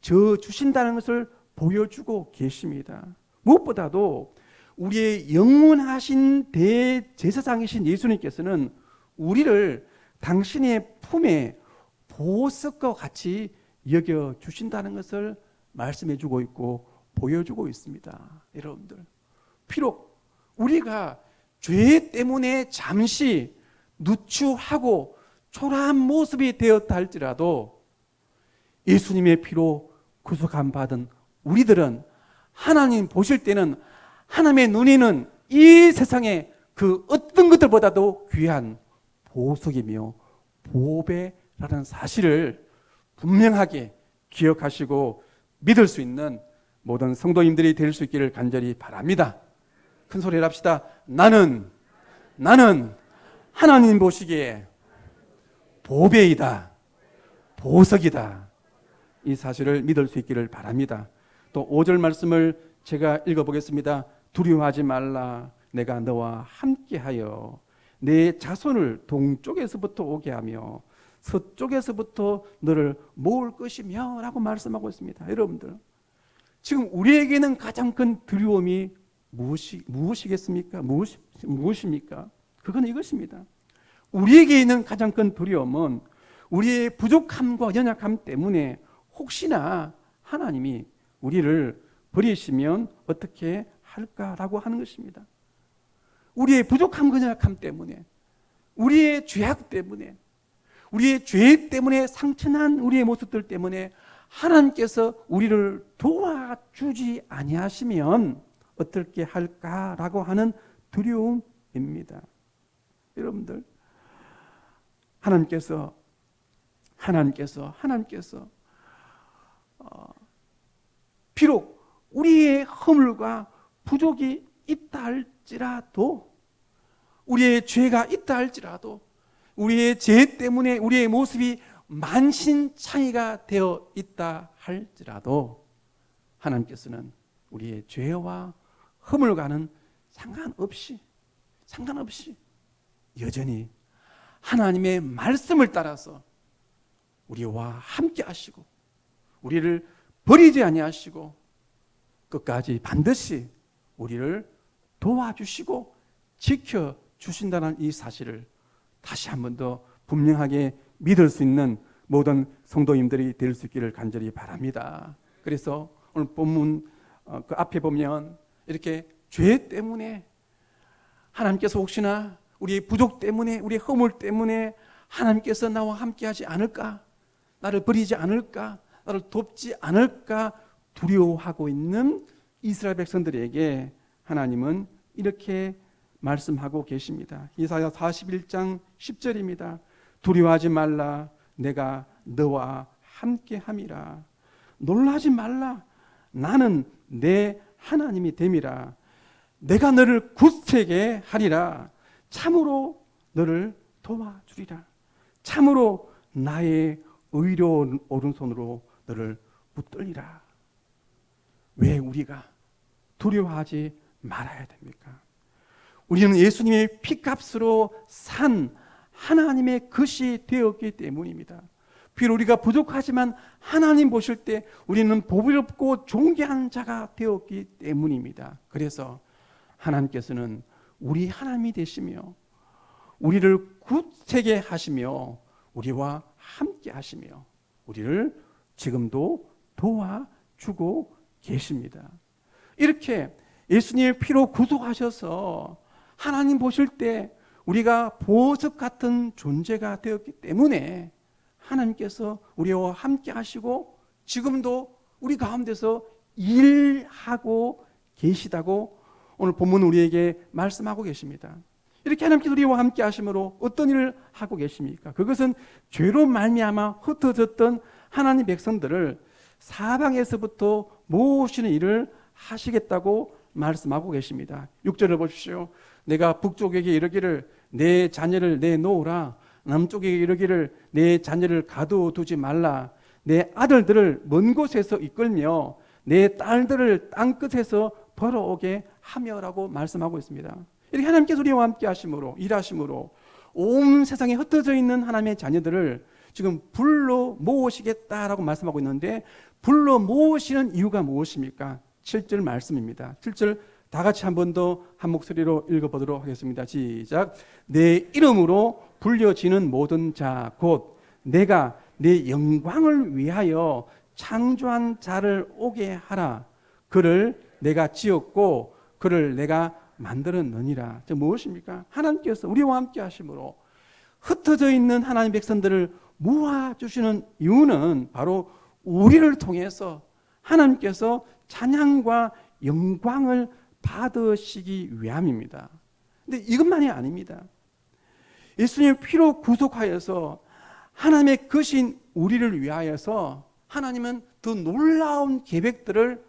져 주신다는 것을 보여주고 계십니다. 무엇보다도 우리의 영원하신 대제사장이신 예수님께서는 우리를 당신의 품에 보석과 같이 여겨 주신다는 것을 말씀해 주고 있고 보여주고 있습니다. 여러분들, 비록 우리가 죄 때문에 잠시 누추하고 초라한 모습이 되었다 할지라도 예수님의 피로 구속함 받은 우리들은 하나님 보실 때는 하나님의 눈에는 이 세상의 그 어떤 것들보다도 귀한 보석이며 보배라는 사실을 분명하게 기억하시고 믿을 수 있는 모든 성도님들이 될 수 있기를 간절히 바랍니다. 큰 소리를 합시다. 나는 하나님 보시기에 보배이다, 보석이다. 이 사실을 믿을 수 있기를 바랍니다. 또 5절 말씀을 제가 읽어보겠습니다. 두려워하지 말라. 내가 너와 함께하여 내 자손을 동쪽에서부터 오게 하며 서쪽에서부터 너를 모을 것이며 라고 말씀하고 있습니다. 여러분들, 지금 우리에게는 가장 큰 두려움이 무엇이겠습니까? 무엇입니까? 그건 이것입니다. 우리에게 있는 가장 큰 두려움은 우리의 부족함과 연약함 때문에 혹시나 하나님이 우리를 버리시면 어떻게 할까라고 하는 것입니다. 우리의 부족함과 연약함 때문에, 우리의 죄악 때문에, 우리의 죄 때문에 상처난 우리의 모습들 때문에 하나님께서 우리를 도와주지 아니하시면 어떻게 할까라고 하는 두려움입니다. 여러분들, 하나님께서 비록 우리의 허물과 부족이 있다 할지라도, 우리의 죄가 있다 할지라도, 우리의 죄 때문에 우리의 모습이 만신창이가 되어 있다 할지라도 하나님께서는 우리의 죄와 허물과는 상관없이 여전히 하나님의 말씀을 따라서 우리와 함께 하시고 우리를 버리지 아니하시고 끝까지 반드시 우리를 도와주시고 지켜주신다는 이 사실을 다시 한 번 더 분명하게 믿을 수 있는 모든 성도님들이 될 수 있기를 간절히 바랍니다. 그래서 오늘 본문 그 앞에 보면 이렇게 죄 때문에 하나님께서 혹시나 우리의 부족 때문에, 우리의 허물 때문에 하나님께서 나와 함께 하지 않을까, 나를 버리지 않을까, 나를 돕지 않을까 두려워하고 있는 이스라엘 백성들에게 하나님은 이렇게 말씀하고 계십니다. 이사야 41장 10절입니다. 두려워하지 말라, 내가 너와 함께함이라. 놀라지 말라, 나는 내 하나님이 됨이라. 내가 너를 굳세게 하리라. 참으로 너를 도와주리라. 참으로 나의 의로운 오른손으로 너를 붙들리라. 왜 우리가 두려워하지 말아야 됩니까? 우리는 예수님의 피값으로 산 하나님의 것이 되었기 때문입니다. 비록 우리가 부족하지만 하나님 보실 때 우리는 보배롭고 존귀한 자가 되었기 때문입니다. 그래서 하나님께서는 우리 하나님이 되시며 우리를 굳세게 하시며 우리와 함께 하시며 우리를 지금도 도와주고 계십니다. 이렇게 예수님의 피로 구속하셔서 하나님 보실 때 우리가 보석 같은 존재가 되었기 때문에 하나님께서 우리와 함께 하시고 지금도 우리 가운데서 일하고 계시다고 오늘 본문 우리에게 말씀하고 계십니다. 이렇게 하나님께서 우리와 함께 하심으로 어떤 일을 하고 계십니까? 그것은 죄로 말미암아 흩어졌던 하나님 백성들을 사방에서부터 모으시는 일을 하시겠다고 말씀하고 계십니다. 6절을 보십시오. 내가 북쪽에게 이르기를 내 자녀를 내놓으라. 남쪽에게 이르기를 내 자녀를 가두두지 말라. 내 아들들을 먼 곳에서 이끌며 내 딸들을 땅끝에서 벌어오게 하며라고 말씀하고 있습니다. 이렇게 하나님께서 우리와 함께 하심으로 일하심으로 온 세상에 흩어져 있는 하나님의 자녀들을 지금 불러 모으시겠다라고 말씀하고 있는데 불러 모으시는 이유가 무엇입니까? 7절 말씀입니다. 7절 다 같이 한 번 더 한 목소리로 읽어보도록 하겠습니다. 시작. 내 이름으로 불려지는 모든 자 곧 내가 내 영광을 위하여 창조한 자를 오게 하라. 그를 내가 지었고 그를 내가 만들었느니라. 저 무엇입니까? 하나님께서 우리와 함께 하심으로 흩어져 있는 하나님 백성들을 모아주시는 이유는 바로 우리를 통해서 하나님께서 찬양과 영광을 받으시기 위함입니다. 근데 이것만이 아닙니다. 예수님의 피로 구속하여서 하나님의 것인 우리를 위하여서 하나님은 더 놀라운 계획들을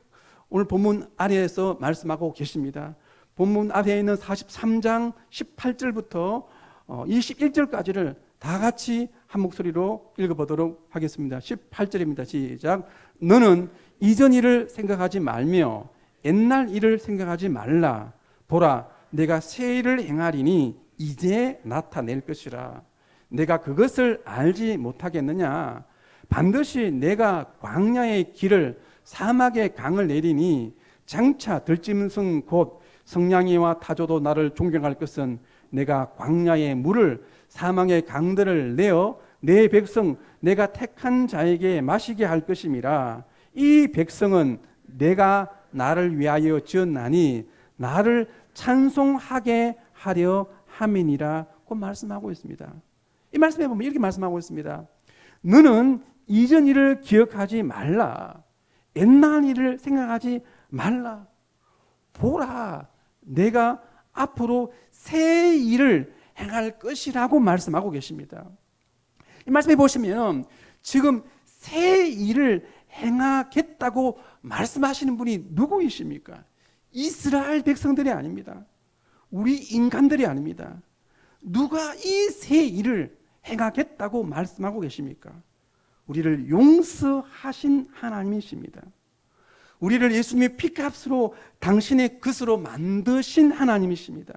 오늘 본문 아래에서 말씀하고 계십니다. 본문 아래에 있는 43장 18절부터 21절까지를 다 같이 한 목소리로 읽어보도록 하겠습니다. 18절입니다. 시작. 너는 이전 일을 생각하지 말며 옛날 일을 생각하지 말라. 보라, 내가 새 일을 행하리니 이제 나타낼 것이라. 내가 그것을 알지 못하겠느냐? 반드시 내가 광야의 길을 사막의 강을 내리니 장차 들짐승 곧 성냥이와 타조도 나를 존경할 것은 내가 광야의 물을 사망의 강들을 내어 내 백성 내가 택한 자에게 마시게 할 것임이라. 이 백성은 내가 나를 위하여 지었나니 나를 찬송하게 하려 함이니라고 말씀하고 있습니다. 이 말씀에 보면 이렇게 말씀하고 있습니다. 너는 이전 일을 기억하지 말라. 옛날 일을 생각하지 말라. 보라, 내가 앞으로 새 일을 행할 것이라고 말씀하고 계십니다. 이 말씀에 보시면 지금 새 일을 행하겠다고 말씀하시는 분이 누구이십니까? 이스라엘 백성들이 아닙니다. 우리 인간들이 아닙니다. 누가 이 새 일을 행하겠다고 말씀하고 계십니까? 우리를 용서하신 하나님이십니다. 우리를 예수님의 피값으로 당신의 것으로 만드신 하나님이십니다.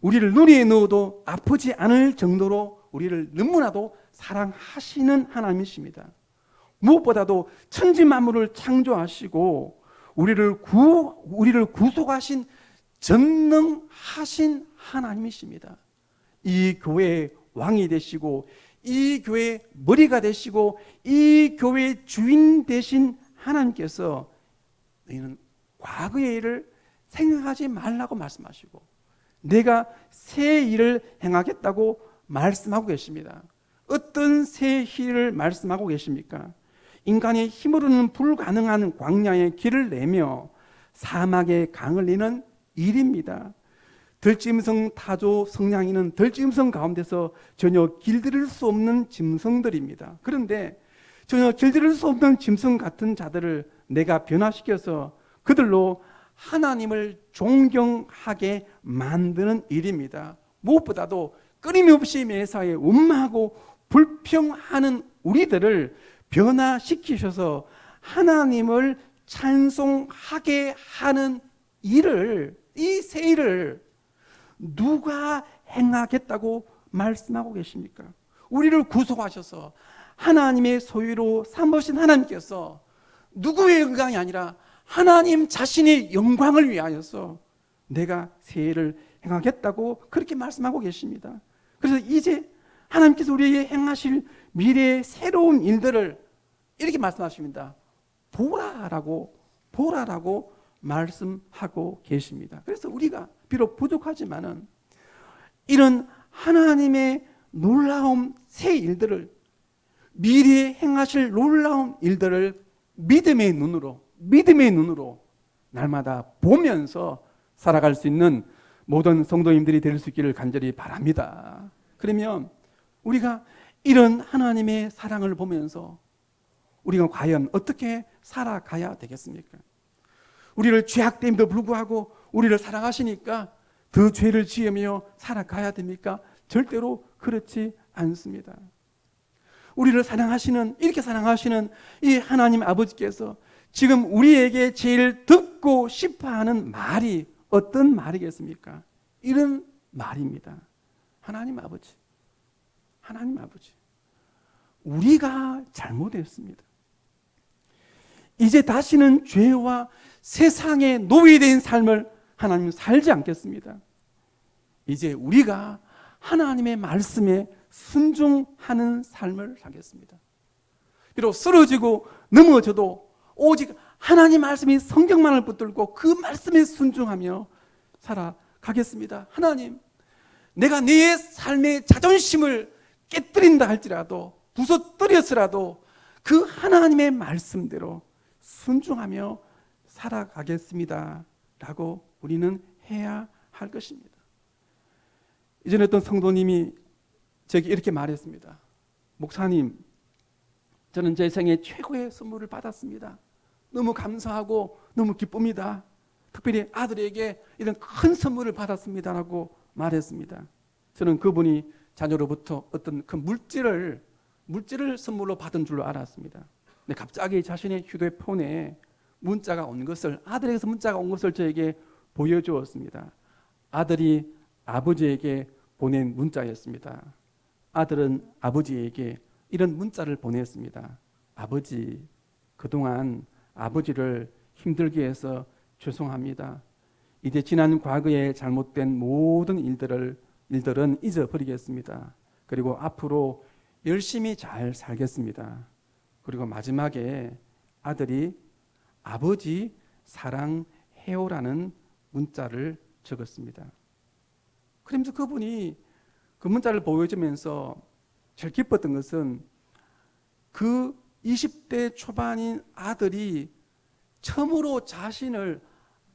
우리를 누리에 넣어도 아프지 않을 정도로 우리를 너무나도 사랑하시는 하나님이십니다. 무엇보다도 천지 만물을 창조하시고 우리를 구속하신 전능하신 하나님이십니다. 이 교회의 왕이 되시고 이 교회의 머리가 되시고 이 교회의 주인 되신 하나님께서 너희는 과거의 일을 생각하지 말라고 말씀하시고 내가 새 일을 행하겠다고 말씀하고 계십니다. 어떤 새 일을 말씀하고 계십니까? 인간의 힘으로는 불가능한 광야의 길을 내며 사막의 강을 내는 일입니다. 들짐승 타조 성냥이는 들짐승 가운데서 전혀 길들일 수 없는 짐승들입니다. 그런데 전혀 길들일 수 없는 짐승 같은 자들을 내가 변화시켜서 그들로 하나님을 존경하게 만드는 일입니다. 무엇보다도 끊임없이 매사에 원망하고 불평하는 우리들을 변화시키셔서 하나님을 찬송하게 하는 일을, 이 새 일을 누가 행하겠다고 말씀하고 계십니까? 우리를 구속하셔서 하나님의 소유로 삼으신 하나님께서 누구의 영광이 아니라 하나님 자신의 영광을 위하여서 내가 새 일을 행하겠다고 그렇게 말씀하고 계십니다. 그래서 이제 하나님께서 우리에게 행하실 미래의 새로운 일들을 이렇게 말씀하십니다. 보라라고 말씀하고 계십니다. 그래서 우리가 비록 부족하지만은 이런 하나님의 놀라운 새 일들을, 미래에 행하실 놀라운 일들을 믿음의 눈으로 날마다 보면서 살아갈 수 있는 모든 성도님들이 될 수 있기를 간절히 바랍니다. 그러면 우리가 이런 하나님의 사랑을 보면서 우리가 과연 어떻게 살아가야 되겠습니까? 우리를 죄악됨에도 불구하고 우리를 사랑하시니까 더 죄를 지으며 살아가야 됩니까? 절대로 그렇지 않습니다. 우리를 사랑하시는, 이렇게 사랑하시는 이 하나님 아버지께서 지금 우리에게 제일 듣고 싶어하는 말이 어떤 말이겠습니까? 이런 말입니다. 하나님 아버지, 우리가 잘못했습니다. 이제 다시는 죄와 세상에 노예된 삶을 하나님 살지 않겠습니다. 이제 우리가 하나님의 말씀에 순종하는 삶을 살겠습니다. 비록 쓰러지고 넘어져도 오직 하나님 말씀이 성경만을 붙들고 그 말씀에 순종하며 살아가겠습니다. 하나님, 내가 내 삶의 자존심을 깨뜨린다 할지라도, 부서뜨렸으라도 그 하나님의 말씀대로 순종하며 살아가겠습니다 라고 우리는 해야 할 것입니다. 이전에 어떤 성도님이 제게 이렇게 말했습니다. 목사님, 저는 제 생애 최고의 선물을 받았습니다. 너무 감사하고 너무 기쁩니다. 특별히 아들에게 이런 큰 선물을 받았습니다라고 말했습니다. 저는 그분이 자녀로부터 어떤 큰 물질을 선물로 받은 줄로 알았습니다. 근데 갑자기 자신의 휴대폰에 문자가 온 것을, 아들에게서 문자가 온 것을 저에게 보여주었습니다. 아들이 아버지에게 보낸 문자였습니다. 아들은 아버지에게 이런 문자를 보냈습니다. 아버지, 그동안 아버지를 힘들게 해서 죄송합니다. 이제 지난 과거에 잘못된 모든 일들은 잊어버리겠습니다. 그리고 앞으로 열심히 잘 살겠습니다. 그리고 마지막에 아들이 아버지 사랑해요라는 문자를 적었습니다. 그러면서 그분이 그 문자를 보여주면서 제일 기뻤던 것은 그 20대 초반인 아들이 처음으로 자신을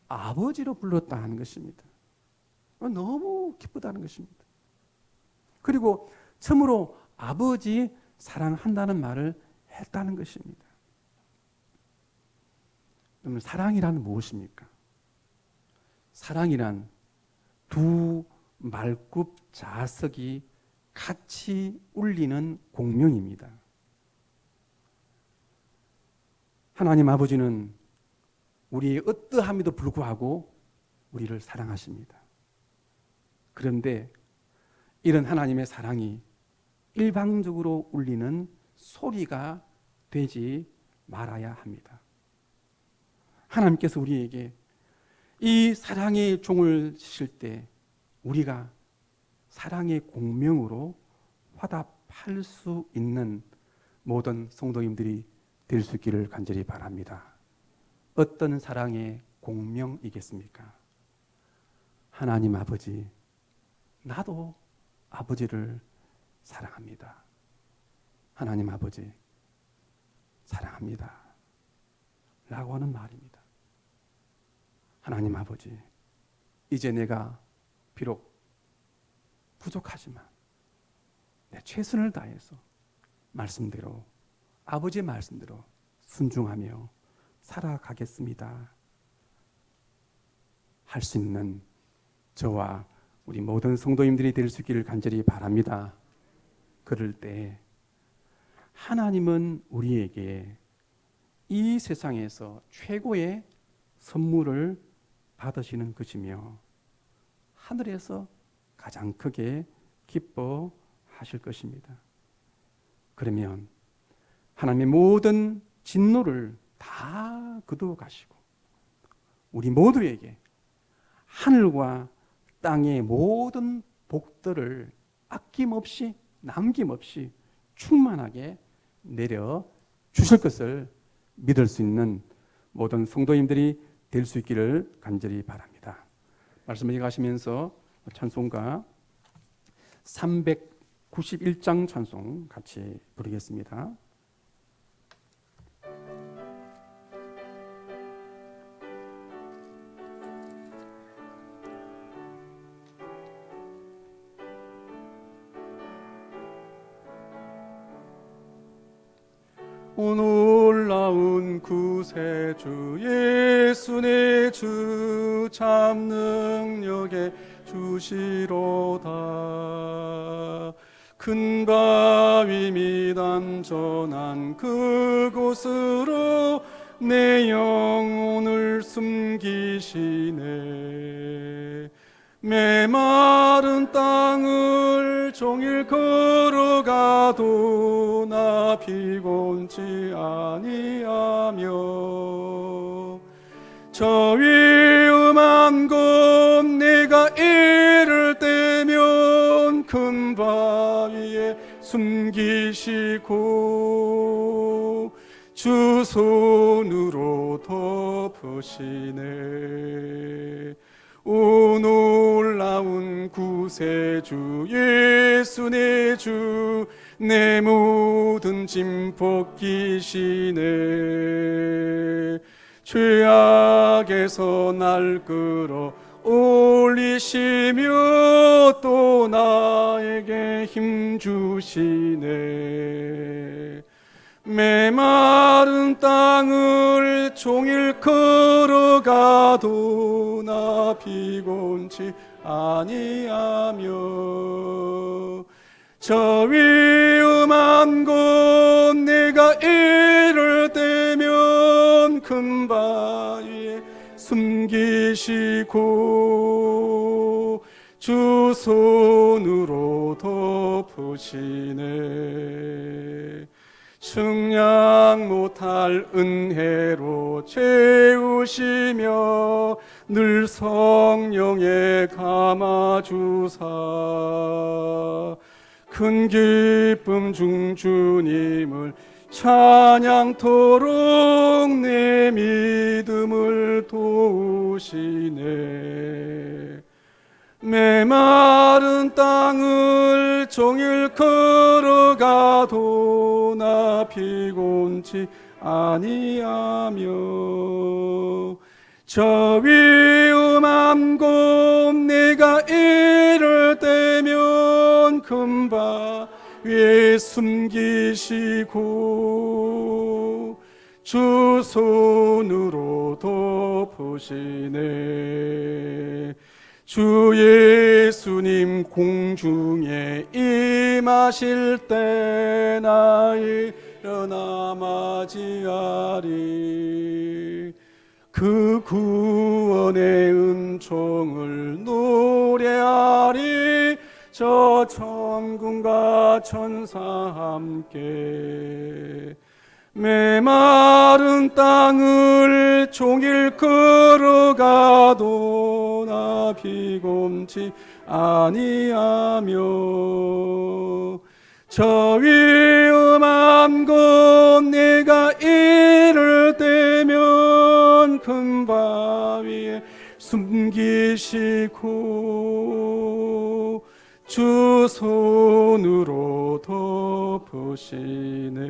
아버지로 불렀다는 것입니다. 너무 기쁘다는 것입니다. 그리고 처음으로 아버지 사랑한다는 말을 했다는 것입니다. 그러면 사랑이란 무엇입니까? 사랑이란 두 말굽 자석이 같이 울리는 공명입니다. 하나님 아버지는 우리의 어떠함에도 불구하고 우리를 사랑하십니다. 그런데 이런 하나님의 사랑이 일방적으로 울리는 소리가 되지 말아야 합니다. 하나님께서 우리에게 이 사랑의 종을 주실 때 우리가 사랑의 공명으로 화답할 수 있는 모든 성도님들이 될 수 있기를 간절히 바랍니다. 어떤 사랑의 공명이겠습니까? 하나님 아버지, 나도 아버지를 사랑합니다. 하나님 아버지, 사랑합니다. 라고 하는 말입니다. 하나님 아버지, 이제 내가 비록 부족하지만 내 최선을 다해서 말씀대로, 아버지의 말씀대로 순종하며 살아가겠습니다 할 수 있는 저와 우리 모든 성도님들이 될 수 있기를 간절히 바랍니다. 그럴 때 하나님은 우리에게 이 세상에서 최고의 선물을 받으시는 것이며 하늘에서 가장 크게 기뻐하실 것입니다. 그러면 하나님의 모든 진노를 다 거두어가시고 우리 모두에게 하늘과 땅의 모든 복들을 아낌없이 남김없이 충만하게 내려 주실 것을 믿을 수 있는 모든 성도님들이 될 수 있기를 간절히 바랍니다. 말씀을 이어가시면서 찬송가 391장 찬송 같이 부르겠습니다. 오 놀라운 구세주 예수 내 주 참 능력의 주시로다. 큰 바위 및 안전한 그곳으로 내 영혼을 숨기시네. 메마른 땅을 종일 걸어가도 나 피곤치 아니하며 저 위험한 곳 내가 이를 때면 큰 바위에 숨기시고 주 손으로 덮으시네. 오 놀라운 구세주 예수 내 주 내 모든 짐 벗기시네. 죄악에서 날 끌어 올리시며 또 나에게 힘 주시네. 메마른 땅을 종일 걸어가도 나 피곤치 아니하며 저 위험한 곳 내가 이를 때면 큰 바위에 숨기시고 주 손으로 덮으시네. 측량 못할 은혜로 채우시며 늘 성령에 감아주사 큰 기쁨 중 주님을 찬양토록 내 믿음을 도우시네. 메마른 땅을 종일 걸어가도 나 피곤치 아니하며 저 위험한 곳 내가 이를 때면 큰 바위에 숨기시고 주 손으로 덮으시네. 주 예수님 공중에 임하실 때 나 일어나 맞이하리. 그 구원의 은총을 노래하리. 저 천군과 천사 함께 메마른 땅을 종일 걸어가도 나 피곤치 아니하며 저 위험한 곳 내가 이를 때면 큰 바위에 숨기시고 주 손으로 덮으시네.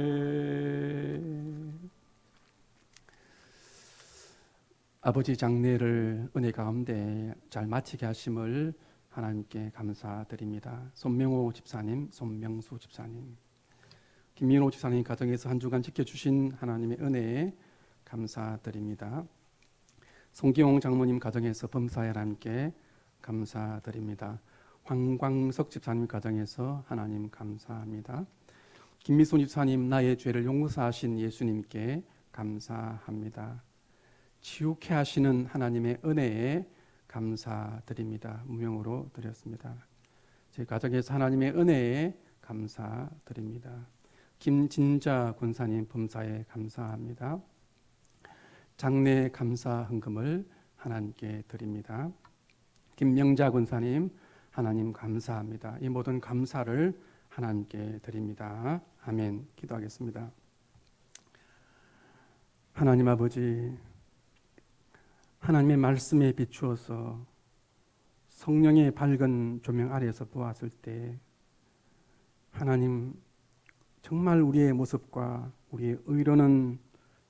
아버지 장례를 은혜 가운데 잘 마치게 하심을 하나님께 감사드립니다. 손명호 집사님, 손명수 집사님, 김민호 집사님 가정에서 한 주간 지켜주신 하나님의 은혜에 감사드립니다. 송기용 장모님 가정에서 범사에 하나님께 감사드립니다. 황광석 집사님 가정에서 하나님 감사합니다. 김미순 집사님 나의 죄를 용서하신 예수님께 감사합니다. 지옥해 하시는 하나님의 은혜에 감사드립니다. 무명으로 드렸습니다. 제 가정에서 하나님의 은혜에 감사드립니다. 김진자 권사님 범사에 감사합니다. 장례 감사 헌금을 하나님께 드립니다. 김명자 권사님 하나님 감사합니다. 이 모든 감사를 하나님께 드립니다. 아멘. 기도하겠습니다. 하나님 아버지, 하나님의 말씀에 비추어서 성령의 밝은 조명 아래에서 보았을 때 하나님 정말 우리의 모습과 우리의 의로는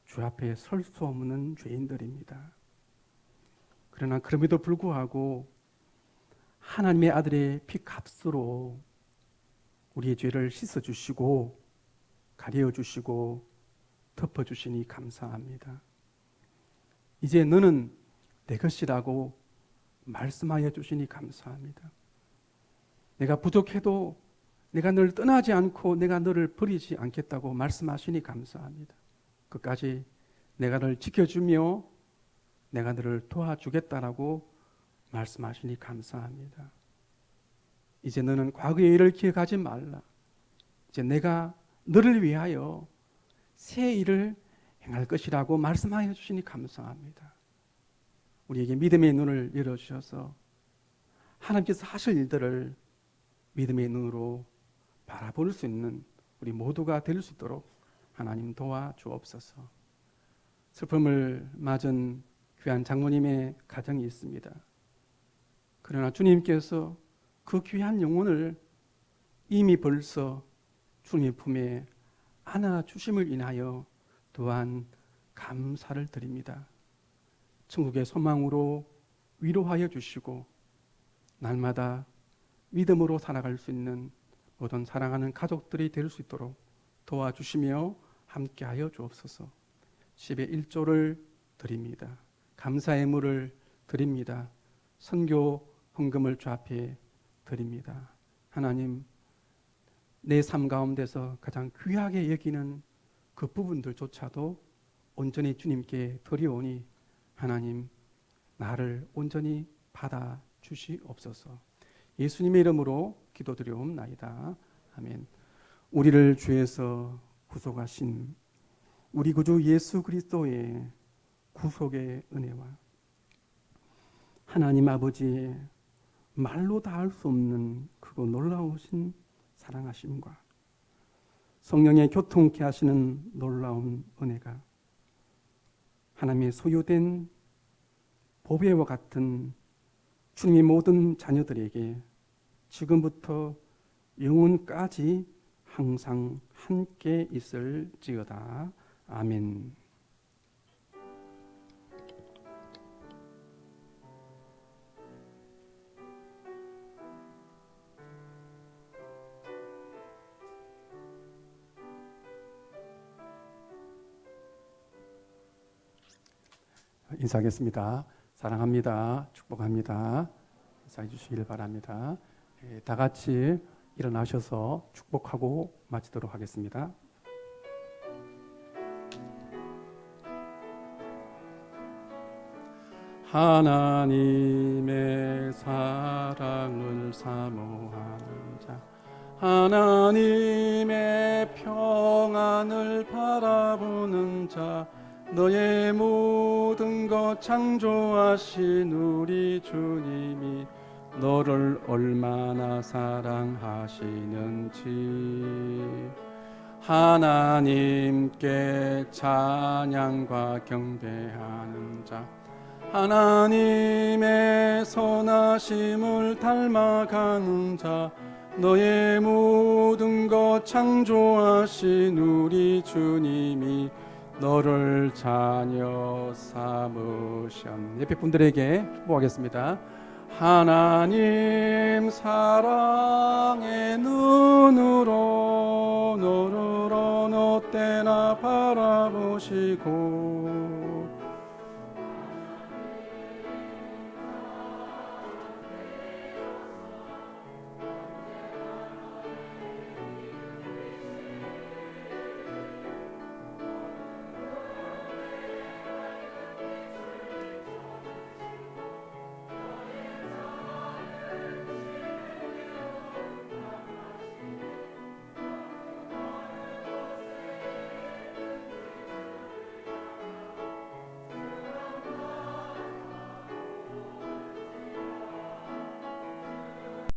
주 앞에 설 수 없는 죄인들입니다. 그러나 그럼에도 불구하고 하나님의 아들의 피값으로 우리의 죄를 씻어주시고 가려주시고 덮어주시니 감사합니다. 이제 너는 내 것이라고 말씀하여 주시니 감사합니다. 내가 부족해도 내가 너를 떠나지 않고 내가 너를 버리지 않겠다고 말씀하시니 감사합니다. 끝까지 내가 너를 지켜주며 내가 너를 도와주겠다라고 말씀하시니 감사합니다. 이제 너는 과거의 일을 기억하지 말라. 이제 내가 너를 위하여 새 일을 행할 것이라고 말씀하여 주시니 감사합니다. 우리에게 믿음의 눈을 열어주셔서 하나님께서 하실 일들을 믿음의 눈으로 바라볼 수 있는 우리 모두가 될 수 있도록 하나님 도와주옵소서. 슬픔을 맞은 귀한 장모님의 가정이 있습니다. 그러나 주님께서 그 귀한 영혼을 이미 벌써 주님의 품에 안아주심을 인하여 또한 감사를 드립니다. 천국의 소망으로 위로하여 주시고 날마다 믿음으로 살아갈 수 있는 모든 사랑하는 가족들이 될 수 있도록 도와주시며 함께하여 주옵소서. 10의 1조를 드립니다. 감사의 물을 드립니다. 선교 헌금을 주 앞에 드립니다. 하나님, 내 삶 가운데서 가장 귀하게 여기는 그 부분들조차도 온전히 주님께 드리오니 하나님, 나를 온전히 받아 주시옵소서. 예수님의 이름으로 기도드리옵나이다. 아멘. 우리를 죄에서 구속하신 우리 구주 예수 그리스도의 구속의 은혜와 하나님 아버지의 말로 다 할 수 없는 크고 놀라우신 사랑하심과 성령의 교통케 하시는 놀라운 은혜가 하나님의 소유된 보배와 같은 주님의 모든 자녀들에게 지금부터 영원까지 항상 함께 있을지어다. 아멘. 인사하겠습니다. 사랑합니다. 축복합니다. 인사해 주시길 바랍니다. 다 같이 일어나셔서 축복하고 마치도록 하겠습니다. 하나님의 사랑을 사모하는 자, 하나님의 평안을 바라보는 자, 너의 모든 것 창조하신 우리 주님이 너를 얼마나 사랑하시는지 하나님께 찬양과 경배하는 자, 하나님의 선하심을 닮아가는 자, 너의 모든 것 창조하신 우리 주님이 너를 자녀 삼으셨. 옆에 분들에게 축복하겠습니다. 하나님 사랑의 눈으로 너를 어느 때나 바라보시고